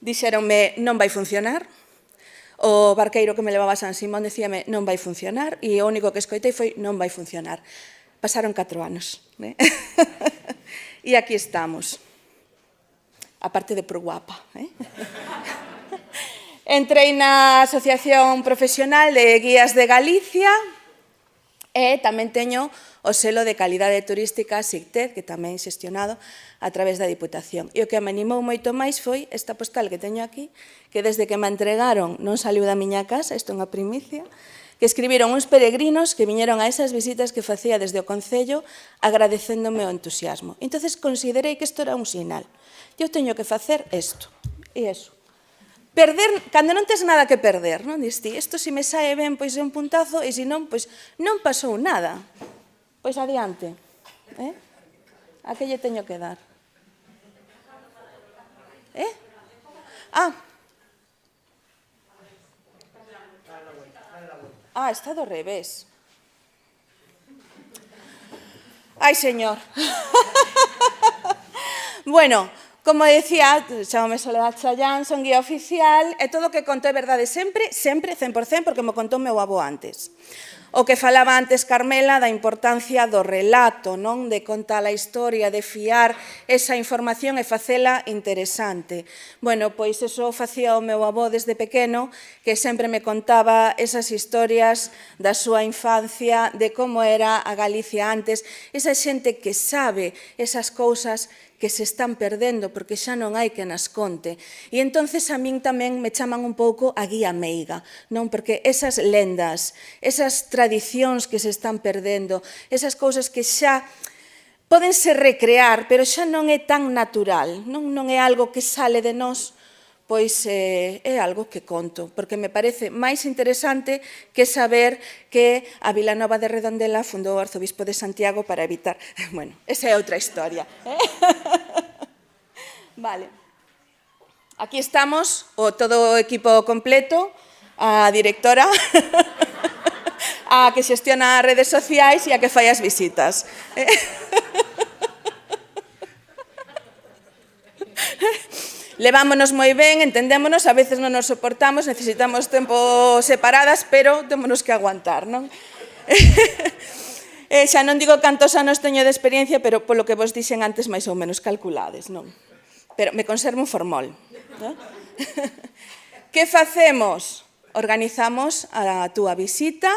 dixeronme non vai funcionar. O barqueiro que me levaba a San Simón dicíame non vai funcionar e o único que escoitei foi non vai funcionar. Pasaron 4 anos. E aquí estamos. Aparte de por guapa. Entrei na Asociación Profesional de Guías de Galicia e tamén teño o selo de calidade turística SICTED, que tamén é xestionado a través da Diputación. E o que me animou moito máis foi esta postal que teño aquí, que desde que me entregaron non saliu da miña casa, isto é unha primicia, que escribiron uns peregrinos que viñeron a esas visitas que facía desde o Concello agradecéndome o entusiasmo. Entón, considerei que isto era un sinal. Eu teño que facer isto e iso. Perder, cando non tes nada que perder, non? Diste, isto se me sae ben, pois é un puntazo, e se non, pois non pasou nada. Pois adiante. A que lle teño que dar? Está do revés. Ai, señor. Bueno, como decía, chamame Soledad Chayán, son guía oficial, e todo o que conto é verdade sempre, 100%, porque me contou meu avó antes. O que falaba antes Carmela da importancia do relato, non? De contar a historia, de fiar esa información e facela interesante. Bueno, pois eso facía o meu avó desde pequeno, que sempre me contaba esas historias da súa infancia, de como era a Galicia antes, esa xente que sabe esas cousas que se están perdendo porque xa non hai que nas conte. E entonces a min tamén me chaman un pouco a guía meiga, non? Porque esas lendas, esas tradicións que se están perdendo, esas cousas que xa pódense recrear, pero xa non é tan natural, non é algo que sale de nós, pois é algo que conto, porque me parece máis interesante que saber que a Vilanova de Redondela fundou o arzobispo de Santiago para evitar... Bueno, esa é outra historia. Vale. Aquí estamos, todo o equipo completo, a directora, a que xestiona as redes sociais e a que fai as visitas. levámonos moi ben, entendémonos, a veces non nos soportamos, necesitamos tempo separadas, pero témonos que aguantar, non? Xa non digo cantos anos teño de experiencia, pero polo que vos dixen antes, máis ou menos calculades, non? Pero me conservo un formol, non? Que facemos? Organizamos a túa visita,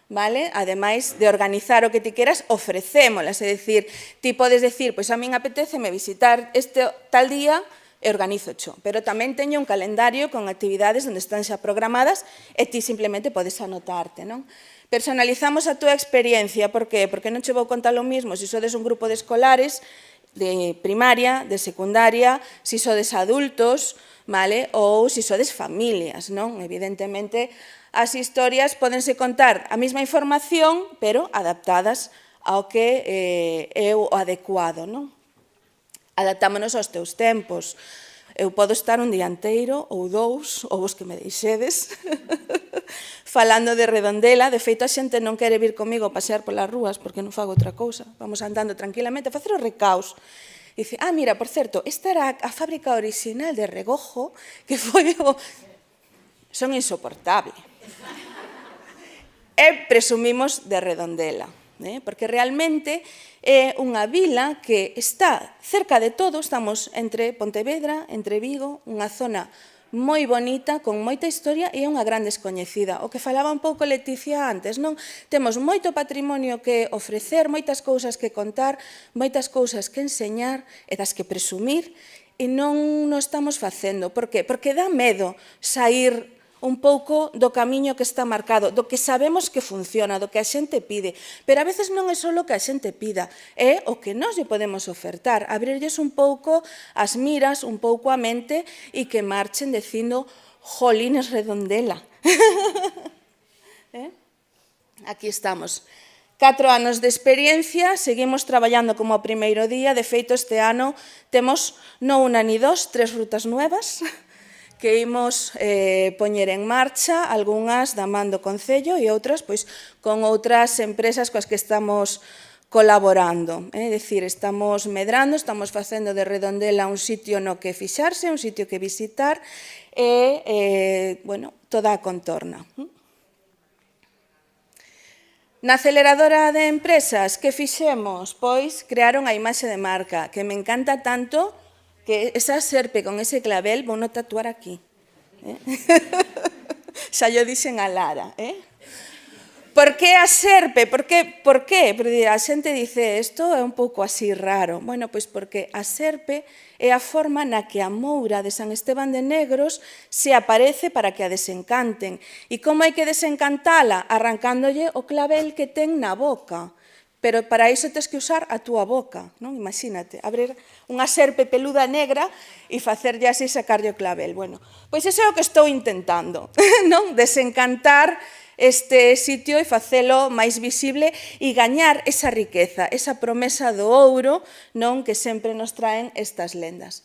vale? Ademais de organizar o que ti queras, ofrecémolas, é dicir, ti podes decir, pois a min apetéceme visitar este tal día e organizo xo, pero tamén teño un calendario con actividades onde están xa programadas e ti simplemente podes anotarte, non? Personalizamos a túa experiencia, por que? Porque non che vou contar o mismo se sodes un grupo de escolares, de primaria, de secundaria, se sodes adultos, vale? Ou se sodes familias, non? Evidentemente, as historias pódense contar a mesma información, pero adaptadas ao que é o adecuado, non? Adaptámonos aos teus tempos. Eu podo estar un día inteiro, ou dous, ou os que me deixedes, falando de Redondela. De feito, a xente non quere vir comigo a pasear polas rúas, porque non fago outra cousa. Vamos andando tranquilamente a facer os recaos. E dice, mira, por certo, esta era a fábrica original de Regojo, que foi o... Son insoportable. E presumimos de Redondela, porque realmente é unha vila que está cerca de todo, estamos entre Pontevedra, entre Vigo, unha zona moi bonita, con moita historia e unha gran descoñecida. O que falaba un pouco Leticia antes, non? Temos moito patrimonio que ofrecer, moitas cousas que contar, moitas cousas que enseñar e das que presumir, e non o estamos facendo. Por qué? Porque dá medo sair un pouco do camiño que está marcado, do que sabemos que funciona, do que a xente pide. Pero a veces non é só o que a xente pida, é o que nós lle podemos ofertar, abrirlles un pouco as miras, un pouco a mente e que marchen dicindo, jolines Redondela. Aquí estamos. 4 anos de experiencia, seguimos traballando como o primeiro día. De feito, este ano temos non unha ni dos, 3 rutas nuevas que imos poñer en marcha, algunhas da man do Concello e outras pois con outras empresas coas que estamos colaborando. É dicir, estamos medrando, estamos facendo de Redondela un sitio no que fixarse, un sitio que visitar e, bueno, toda a contorna. Na aceleradora de empresas, que fixemos? Pois crearon a imaxe de marca, que me encanta tanto que esa serpe con ese clavel vou non tatuar aquí. Xa yo dixen a Lara. Por que a serpe? Por qué? Porque a xente dice, isto é un pouco así raro. Bueno, pois porque a serpe é a forma na que a moura de San Esteban de Negros se aparece para que a desencanten. E como hai que desencantala? Arrancándolle o clavel que ten na boca. Pero para iso tens que usar a túa boca, non? Imagínate, abrir unha serpe peluda negra e facerlle así sacarlle o clavel. Bueno, pois iso é o que estou intentando, non? Desencantar este sitio e facelo máis visible e gañar esa riqueza, esa promesa do ouro, non? Que sempre nos traen estas lendas.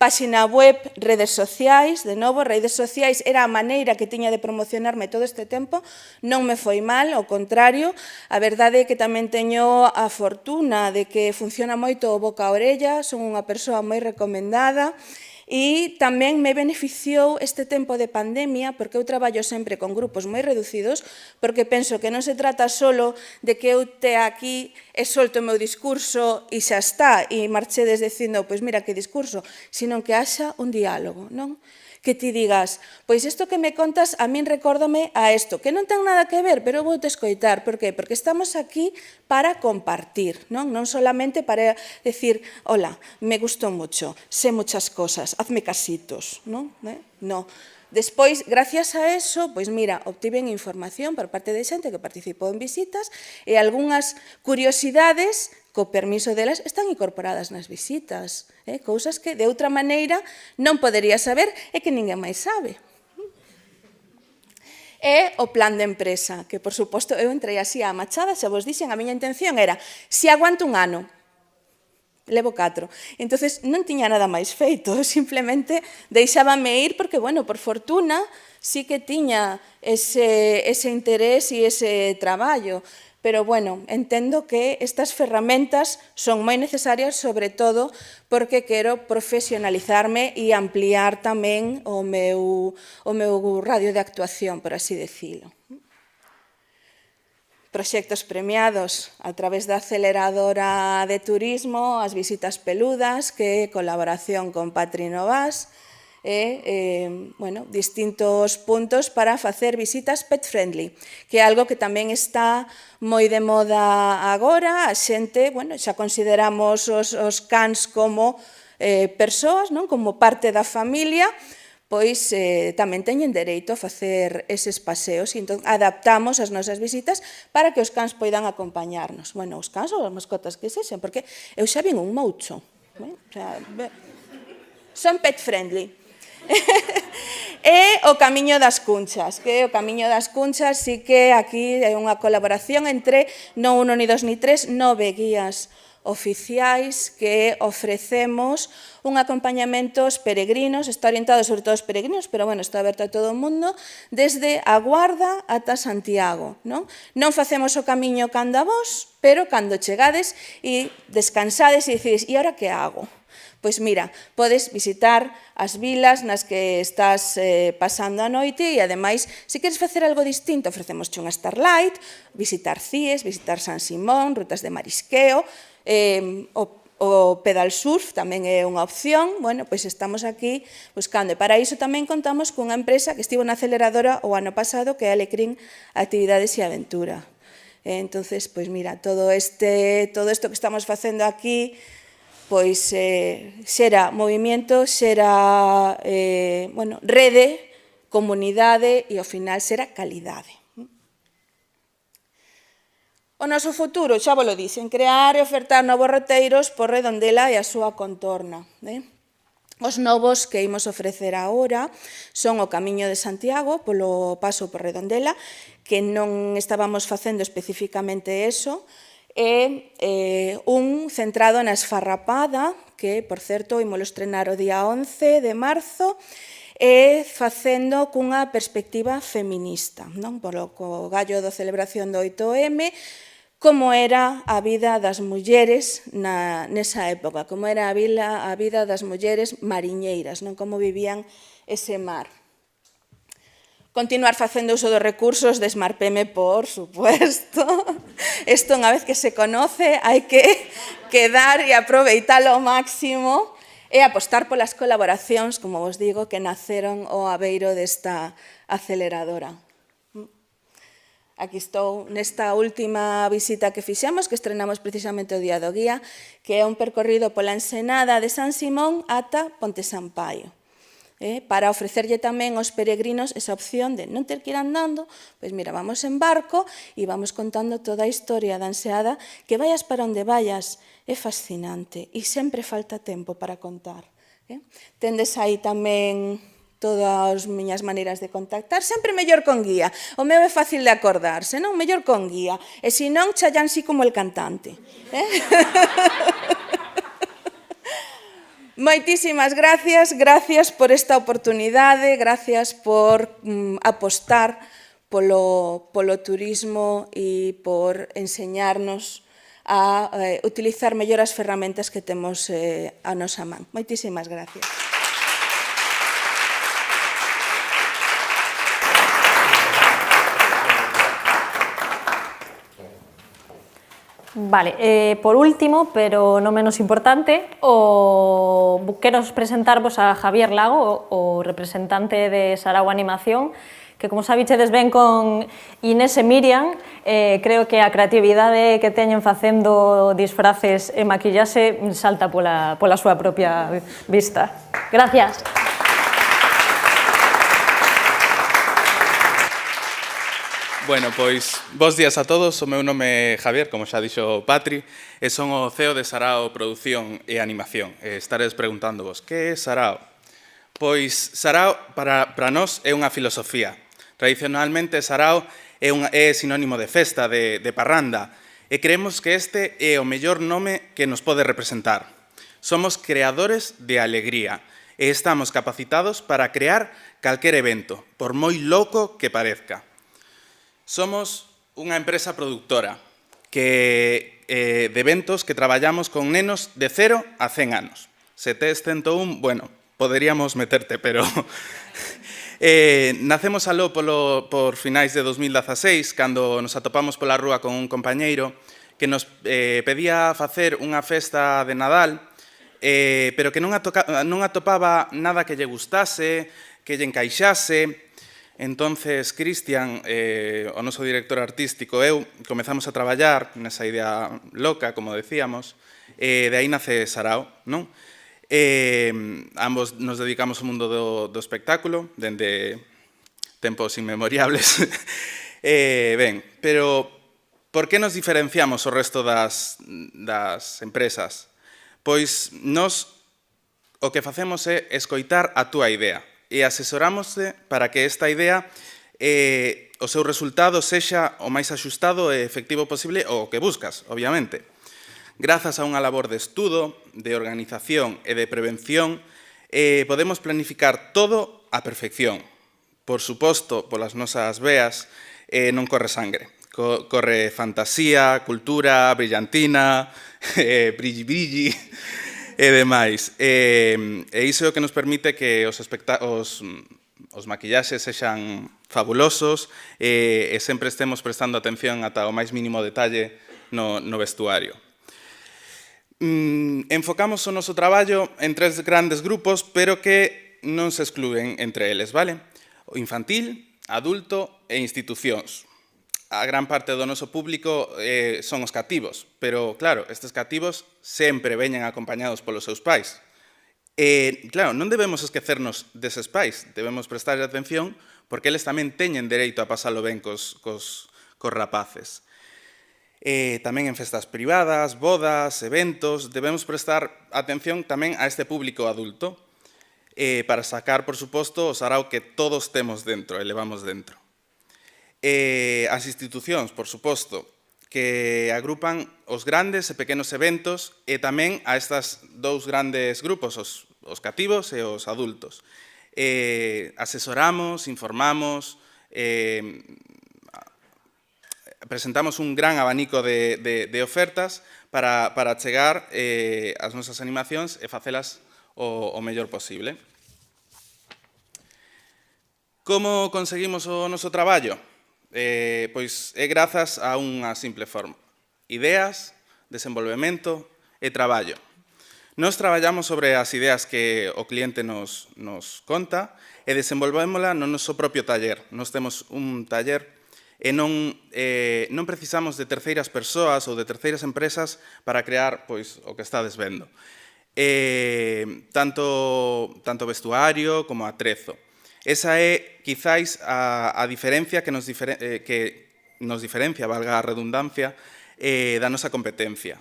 Páxina web, redes sociais, de novo, redes sociais era a maneira que tiña de promocionarme todo este tempo, non me foi mal, ao contrario, a verdade é que tamén teño a fortuna de que funciona moito o boca a orella, son unha persoa moi recomendada, e tamén me beneficiou este tempo de pandemia, porque eu traballo sempre con grupos moi reducidos, porque penso que non se trata solo de que eu te aquí e solto o meu discurso e xa está, e marchedes dicindo, pois mira que discurso, sino que haxa un diálogo, non? Que ti digas, pois isto que me contas a min recórdame a isto, que non ten nada que ver, pero vou te escoitar. Por qué? Porque estamos aquí para compartir, non? Non solamente para decir, hola, me gustou mucho, sé muchas cosas, hazme casitos, non? No. Despois, gracias a eso, pois mira, obtiven información por parte de xente que participou en visitas e algunhas curiosidades, co permiso delas, están incorporadas nas visitas. Cousas que de outra maneira non podería saber e que ninguén máis sabe. E o plan de empresa, que por suposto eu entrei así á machada, xa vos dixen, a miña intención era, se aguanto un ano, levo 4. Entonces non tiña nada máis feito, simplemente deixábame ir porque, bueno, por fortuna, sí que tiña ese interés e ese traballo. Pero, bueno, entendo que estas ferramentas son moi necesarias, sobre todo porque quero profesionalizarme e ampliar tamén o meu radio de actuación, por así decirlo. Proxectos premiados a través da aceleradora de turismo, as visitas peludas, que é colaboración con Patri Novas, distintos puntos para facer visitas pet friendly, que é algo que tamén está moi de moda agora. A xente, xa consideramos os cans como persoas, como parte da familia, pois tamén teñen dereito a facer eses paseos e entón adaptamos as nosas visitas para que os cans poidan acompañarnos. Os cans ou as mascotas que sexen, porque eu xa vin un moucho. Son pet friendly. E o Camiño das Cunchas, que o Camiño das Cunchas sí que aquí é unha colaboración entre non un ni dos ni tres, 9 guías oficiais que ofrecemos un acompañamento aos peregrinos, está orientado sobre todo aos peregrinos, pero está aberto a todo o mundo, desde a Guarda ata Santiago. Non facemos o camiño cando a vos, pero cando chegades e descansades e decides, e ahora que hago? Pois mira, podes visitar as vilas nas que estás pasando a noite e, ademais, se queres facer algo distinto, ofrecemos unha Starlight, visitar Cies, visitar San Simón, rutas de marisqueo, o pedal surf tamén é unha opción. Pois estamos aquí buscando, e para iso tamén contamos cunha empresa que estivo na aceleradora o ano pasado, que é Alecrín Actividades e Aventura. Entonces, pois mira, todo isto que estamos facendo aquí, pois xera movimento, xera rede, comunidade e, ao final, xera calidade. O noso futuro, xa vos lo dixen, crear e ofertar novos roteiros por Redondela e a súa contorna. Os novos que imos ofrecer agora son o Camiño de Santiago, polo paso por Redondela, que non estábamos facendo especificamente eso, é un centrado na esfarrapada, que, por certo, imolo estrenar o día 11 de marzo, e facendo cunha perspectiva feminista, polo gallo da celebración do 8M, como era a vida das mulleres nesa época, como era a vida das mulleres mariñeiras, como vivían ese mar. Continuar facendo uso dos recursos de SmartPM, por supuesto. Isto, unha vez que se conoce, hai que quedar e aproveitalo ao máximo e apostar polas colaboracións, como vos digo, que naceron ao abeiro desta aceleradora. Aquí estou nesta última visita que fixemos, que estrenamos precisamente o día do guía, que é un percorrido pola ensenada de San Simón ata Ponte Sampaio, para ofrecerlle tamén aos peregrinos esa opción de non ter que ir andando, pois mira, vamos en barco e vamos contando toda a historia da enseada, que vayas para onde vayas, é fascinante e sempre falta tempo para contar. Tendes aí tamén todas as miñas maneiras de contactar, sempre mellor con guía. O meu é fácil de acordarse, non? Mellor con guía. E se non, Chayanne sí como el cantante. Moitísimas gracias por esta oportunidade, gracias por apostar polo turismo e por enseñarnos a utilizar mellor as ferramentas que temos a nosa man. Moitísimas gracias. Vale, por último, pero non menos importante, quero presentarvos a Javier Lago, o representante de Sarao Animación, que, como sabichedes ben con Inés e Miriam, creo que a creatividade que teñen facendo disfraces e maquillaxe salta pola súa propia vista. Gracias. Bueno, pois, bos días a todos. O meu nome é Javier, como xa dixo Patri, e son o CEO de Sarao Produción e Animación. Estaredes preguntándovos, que é Sarao? Pois, Sarao, para nós, é unha filosofía. Tradicionalmente, Sarao é sinónimo de festa, de parranda, e creemos que este é o mellor nome que nos pode representar. Somos creadores de alegría e estamos capacitados para crear calquer evento, por moi louco que parezca. Somos unha empresa productora, de eventos que traballamos con nenos de 0 a 100 anos. Se tes 101, bueno, poderíamos meterte, pero... nacemos aló por finais de 2016, cando nos atopamos pola rúa con un compañeiro que nos pedía facer unha festa de Nadal, pero que non atopaba nada que lle gustase, que lle encaixase. Entonces, Cristian, o noso director artístico, eu, comezamos a traballar nesa idea loca, como decíamos, de aí nace Sarao, non? Ambos nos dedicamos ao mundo do espectáculo, dende tempos inmemoriables. Ben, pero por que nos diferenciamos o resto das empresas? Pois nos o que facemos é escoitar a túa idea e asesorámoste para que esta idea, o seu resultado, sexa o máis axustado e efectivo posible o que buscas, obviamente. Grazas a unha labor de estudo, de organización e de prevención, podemos planificar todo á perfección. Por suposto, polas nosas veas, non corre sangre. Corre fantasía, cultura, brillantina, brilli-brilli e demais. E iso é o que nos permite que os maquillaxes sexan fabulosos e sempre estemos prestando atención ata o máis mínimo detalle no vestuario. Enfocamos o noso traballo en 3 grandes grupos, pero que non se excluen entre eles, vale? O infantil, adulto e institucións. A gran parte do noso público son os cativos, pero, claro, estes cativos sempre veñen acompañados polos seus pais. E, claro, non debemos esquecernos deses pais, debemos prestar atención porque eles tamén teñen dereito a pasalo ben cos rapaces. Tamén en festas privadas, bodas, eventos, debemos prestar atención tamén a este público adulto para sacar, por suposto, o sarao que todos temos dentro e levamos dentro. As institucións, por suposto, que agrupan os grandes e pequenos eventos e tamén a estas 2 grandes grupos, os cativos e os adultos. Asesoramos, informamos, presentamos un gran abanico de ofertas para chegar as nosas animacións e facelas o mellor posible. Como conseguimos o noso traballo? Pois é grazas a unha simple forma: ideas, desenvolvemento e traballo. Nos traballamos sobre as ideas que o cliente nos conta e desenvolvémola no noso propio taller. Nos temos un taller e non precisamos de terceiras persoas ou de terceiras empresas para crear pois o que estades vendo. Tanto vestuario como atrezo. Esa é, quizáis, a diferencia que nos diferencia, valga a redundancia, da nosa competencia.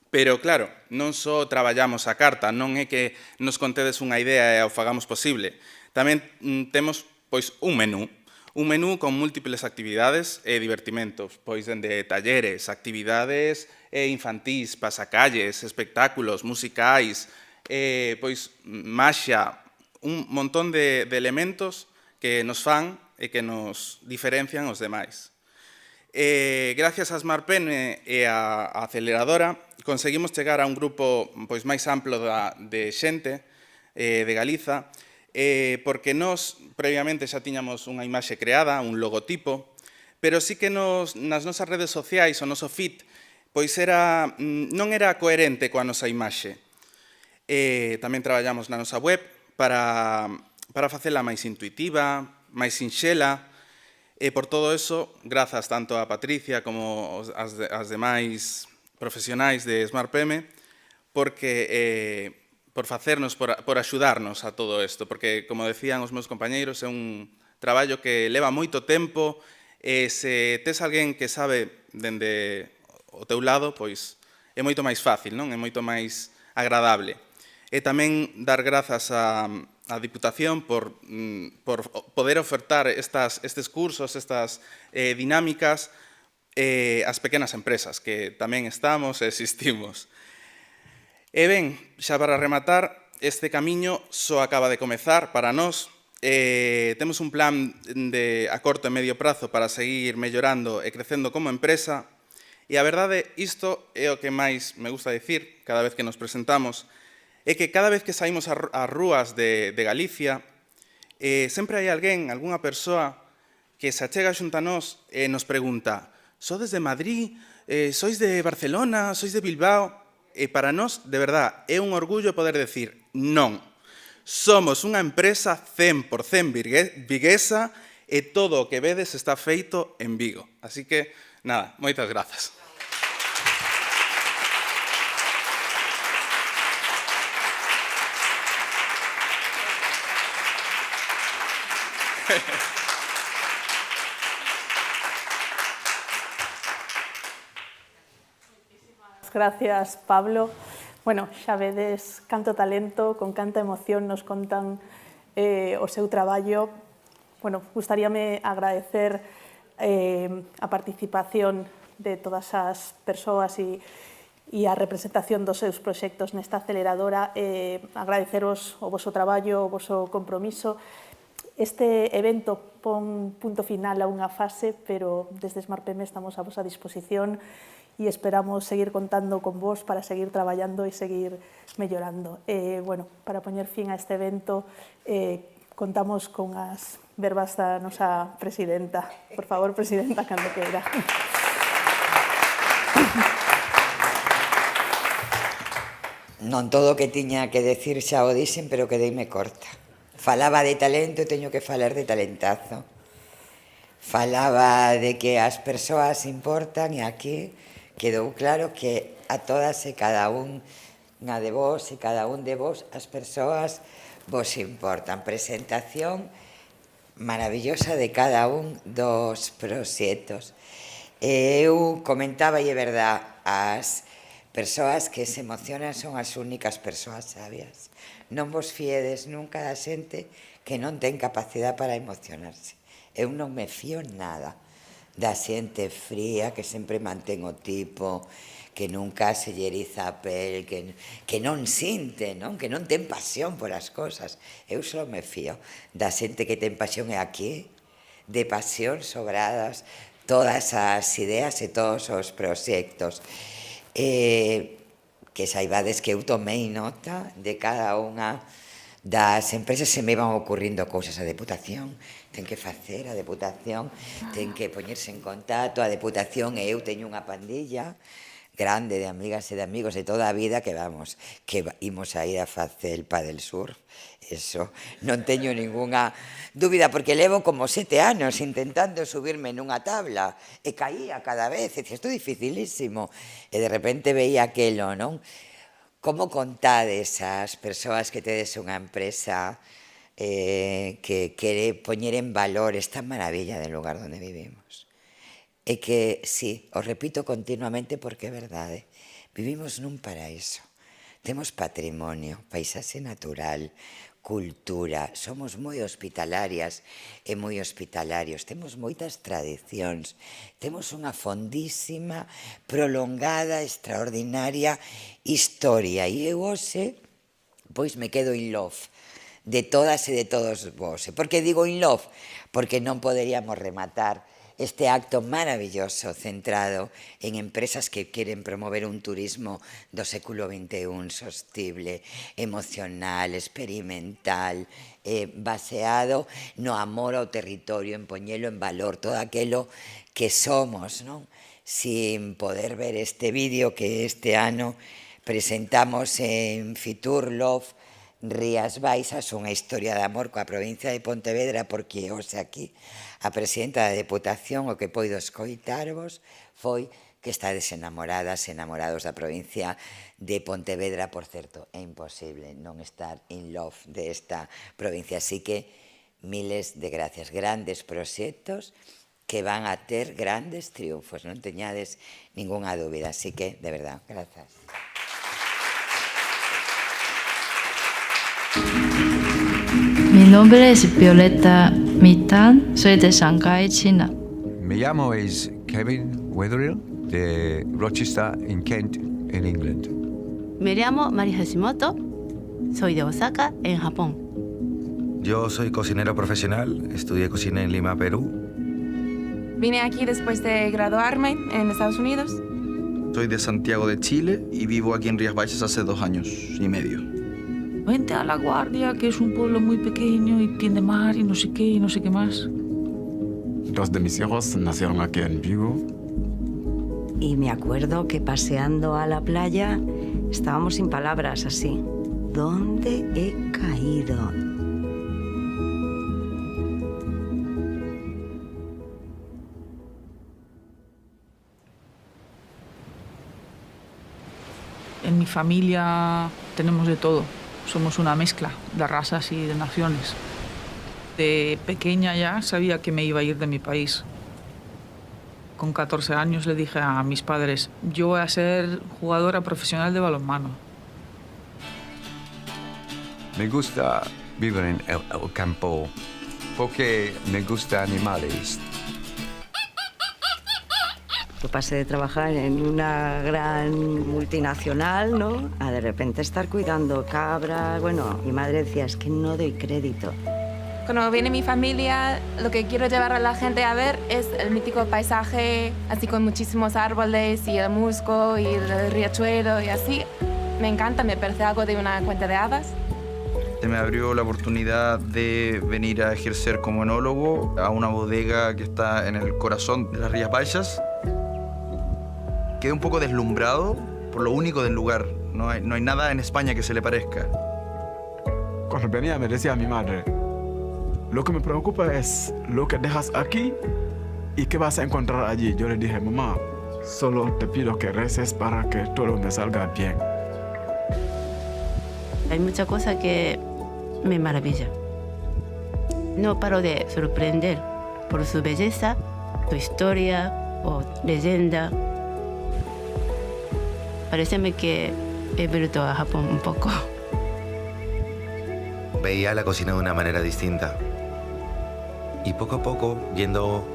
Pero, claro, non só traballamos a carta, non é que nos contedes unha idea e o fagamos posible. Tamén temos, pois, un menú con múltiples actividades e divertimentos, pois dende talleres, actividades infantís, pasacalles, espectáculos, musicais, pois maxia, un montón de elementos que nos fan e que nos diferencian os demais. Gracias a SmartPene e a aceleradora, conseguimos chegar a un grupo pois máis amplo de xente de Galiza, porque nós previamente xa tiñamos unha imaxe creada, un logotipo, pero sí que nas nosas redes sociais, o noso feed, pois non era coherente coa nosa imaxe. Tamén traballamos na nosa web para facela máis intuitiva, máis sinxela, e por todo eso, grazas tanto a Patricia como as demais profesionais de SmartPM, por facernos, por axudarnos a todo isto, porque, como decían os meus compañeiros, é un traballo que leva moito tempo, e se tes alguén que sabe dende o teu lado, pois é moito máis fácil, non? É moito máis agradable. E tamén dar grazas á Diputación por poder ofertar estes cursos, estas dinámicas ás pequenas empresas, que tamén estamos e existimos. E ben, xa para rematar, este camiño só acaba de comezar para nós. Temos un plan a corto e medio prazo para seguir mellorando e crecendo como empresa, E a verdade, isto é o que máis me gusta dicir cada vez que nos presentamos, é que cada vez que saímos ás rúas de Galicia, sempre hai alguén, algunha persoa, que se achega xunto a nós e nos pregunta: sodes de Madrid, sois de Barcelona, sois de Bilbao? E para nós, de verdad, é un orgullo poder decir non. Somos unha empresa 100% viguesa e todo o que vedes está feito en Vigo. Así que, nada, moitas grazas. Gracias, Pablo. Bueno, xa vedes canto talento, con canta emoción nos contan o seu traballo. Bueno, gustaríame agradecer a participación de todas as persoas e a representación dos seus proxectos nesta aceleradora. Agradeceros o voso traballo, o voso compromiso. Este evento pon punto final a unha fase, pero desde Smart PM estamos a vosa disposición e esperamos seguir contando con vos para seguir traballando e seguir mellorando. Bueno, para poñer fin a este evento, contamos con as verbas da nosa presidenta. Por favor, presidenta, cando queira. Non todo o que tiña que decir xa o dixen, pero quedeime corta. Falaba de talento e teño que falar de talentazo. Falaba de que as persoas importan e aquí quedou claro que a todas e cada unha de vos e cada un de vos as persoas vos importan. Presentación maravillosa de cada un dos proxectos. Eu comentaba, e é verdad, as persoas que se emocionan son as únicas persoas sabias. Non vos fiedes nunca da xente que non ten capacidade para emocionarse. Eu non me fío nada da xente fría que sempre mantén o tipo, que nunca se lle eriza a pel, que non sinte, non? Que non ten pasión por as cosas. Eu só me fío da xente que ten pasión e aquí, de pasión sobradas, todas as ideas e todos os proxectos. Que saibades que eu tomei nota de cada unha das empresas, se me van ocurrindo cousas. A Deputación ten que facer, a Deputación ten que poñerse en contacto, a Deputación e eu teño unha pandilla grande de amigas e de amigos de toda a vida que vamos, que imos a ir a facer el Padel Surf. Eso, non teño ninguna dúbida, porque levo como 7 anos intentando subirme nunha tabla e caía cada vez, e dicía, isto é dificilísimo, e de repente veía aquelo, non? Como contades as persoas que tedes unha empresa que quere poñer en valor esta maravilla del lugar onde vivimos? E que, sí, os repito continuamente porque é verdade, vivimos nun paraíso, temos patrimonio, paisaxe natural, cultura, somos moi hospitalarias e moi hospitalarios, temos moitas tradicións, temos unha fondísima, prolongada, extraordinaria historia, e eu hoxe, pois me quedo in love de todas e de todos vos. Por que digo in love? Porque non poderíamos rematar este acto maravilloso centrado en empresas que queren promover un turismo do século XXI sostible, emocional, experimental, baseado no amor ao territorio, en poñelo en valor, todo aquelo que somos, non? Sin poder ver este vídeo que este ano presentamos en Fitur Love Rías Baixas, unha historia de amor coa provincia de Pontevedra, porque hoxe aquí a presidenta da Deputación o que poido escoitarvos foi que estades enamoradas, enamorados da provincia de Pontevedra. Por certo, é imposible non estar in love desta provincia, así que miles de gracias, grandes proxectos que van a ter grandes triunfos, non teñades ningunha dúbida, así que, de verdad, grazas. Mi nombre es Violeta Mitán, soy de Shanghái, China. Me llamo es Kevin Wetherill, de Rochester, en Kent, en England. Me llamo Mari Hashimoto, soy de Osaka, en Japón. Yo soy cocinero profesional, estudié cocina en Lima, Perú. Vine aquí después de graduarme en Estados Unidos Soy de Santiago de Chile y vivo aquí en Rías Baixas hace 2 años y medio. Vente a La Guardia, que es un pueblo muy pequeño y tiene mar y no sé qué más. 2 de mis hijos nacieron aquí en Vigo. Y me acuerdo que paseando a la playa estábamos sin palabras así. ¿Dónde he caído? En mi familia tenemos de todo. Somos una mezcla de razas y de naciones. De pequeña ya sabía que me iba a ir de mi país. Con 14 años le dije a mis padres, yo voy a ser jugadora profesional de balonmano. Me gusta vivir en el campo porque me gustan animales. Yo pasé de trabajar en una gran multinacional, ¿no?, a de repente estar cuidando cabras. Bueno, mi madre decía, es que no doy crédito. Cuando viene mi familia, lo que quiero llevar a la gente a ver es el mítico paisaje, así con muchísimos árboles y el musgo y el riachuelo y así. Me encanta, me parece algo de una cuenta de hadas. Se me abrió la oportunidad de venir a ejercer como enólogo a una bodega que está en el corazón de las Rías Baixas. Quedé un poco deslumbrado por lo único del lugar. No hay nada en España que se le parezca. Cuando venía me decía a mi madre, lo que me preocupa es lo que dejas aquí y qué vas a encontrar allí. Yo le dije, mamá, solo te pido que reces para que todo me salga bien. Hay muchas cosas que me maravillan. No paro de sorprender por su belleza, su historia o leyenda. Paréceme que he vuelto a Japón un poco. Veía la cocina de una manera distinta. Y poco a poco, yendo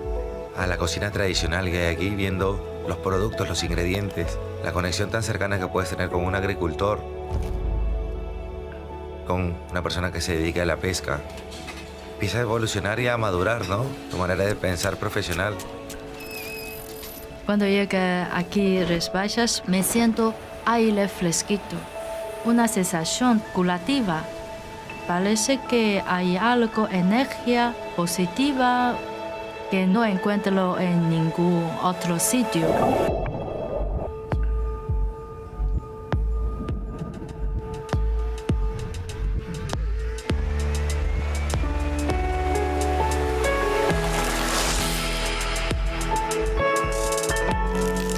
a la cocina tradicional que hay aquí, viendo los productos, los ingredientes, la conexión tan cercana que puedes tener con un agricultor, con una persona que se dedica a la pesca, empieza a evolucionar y a madurar, ¿no?, tu manera de pensar profesional. Cuando llegué aquí a Rías Baixas me siento aire fresquito, una sensación curativa. Parece que hay algo, energía positiva que no encuentro en ningún otro sitio.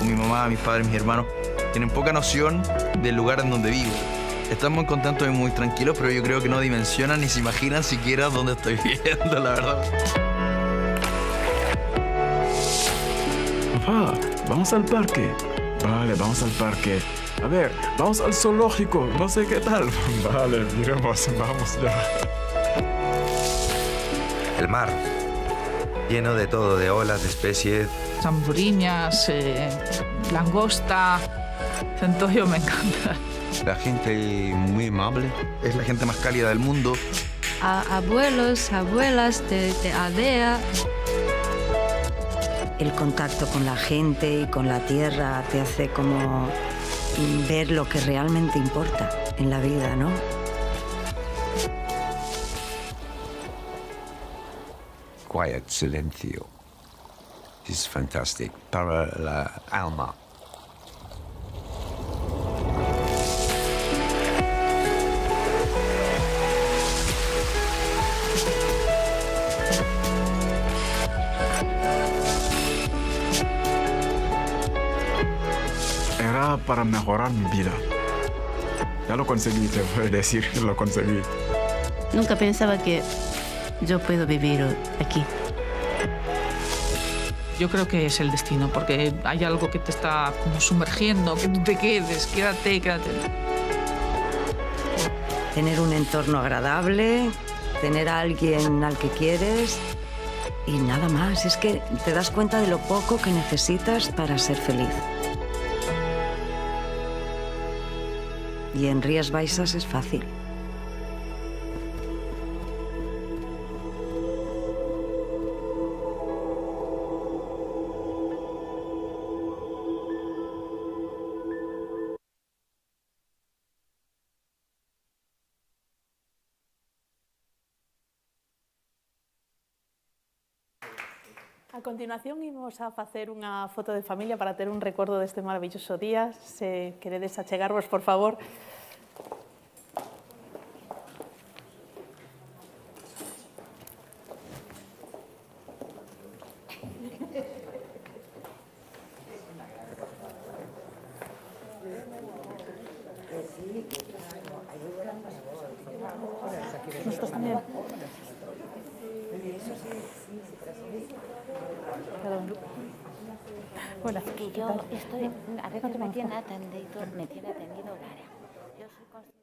Mi mamá, mis padres, mis hermanos tienen poca noción del lugar en donde vivo. Están muy contentos y muy tranquilos, pero yo creo que no dimensionan ni se imaginan siquiera dónde estoy viviendo, la verdad. Papá, vamos al parque. Vale, vamos al parque. A ver, vamos al zoológico. No sé qué tal. Vale, miremos, vamos ya. El mar, lleno de todo, de olas, de especies. Zamburiñas, langosta, centollo me encanta. La gente muy amable. Es la gente más cálida del mundo. Abuelos, abuelas de aldea. El contacto con la gente y con la tierra te hace como ver lo que realmente importa en la vida, ¿no? Quiet, silencio. Es fantástico para la alma. Era para mejorar mi vida. Ya lo conseguí, te voy a decir, lo conseguí. Nunca pensaba que yo puedo vivir aquí. Yo creo que es el destino, porque hay algo que te está como sumergiendo, que tú te quedes, quédate. Tener un entorno agradable, tener a alguien al que quieres y nada más. Es que te das cuenta de lo poco que necesitas para ser feliz. Y en Rías Baixas es fácil. A continuación imos a facer unha foto de familia para ter un recordo deste maravilloso día. Se queredes achegarvos, por favor. Nosotros también. Perdón. Hola. Que yo estoy, a veces me tiene atendido Lara. Yo soy consciente.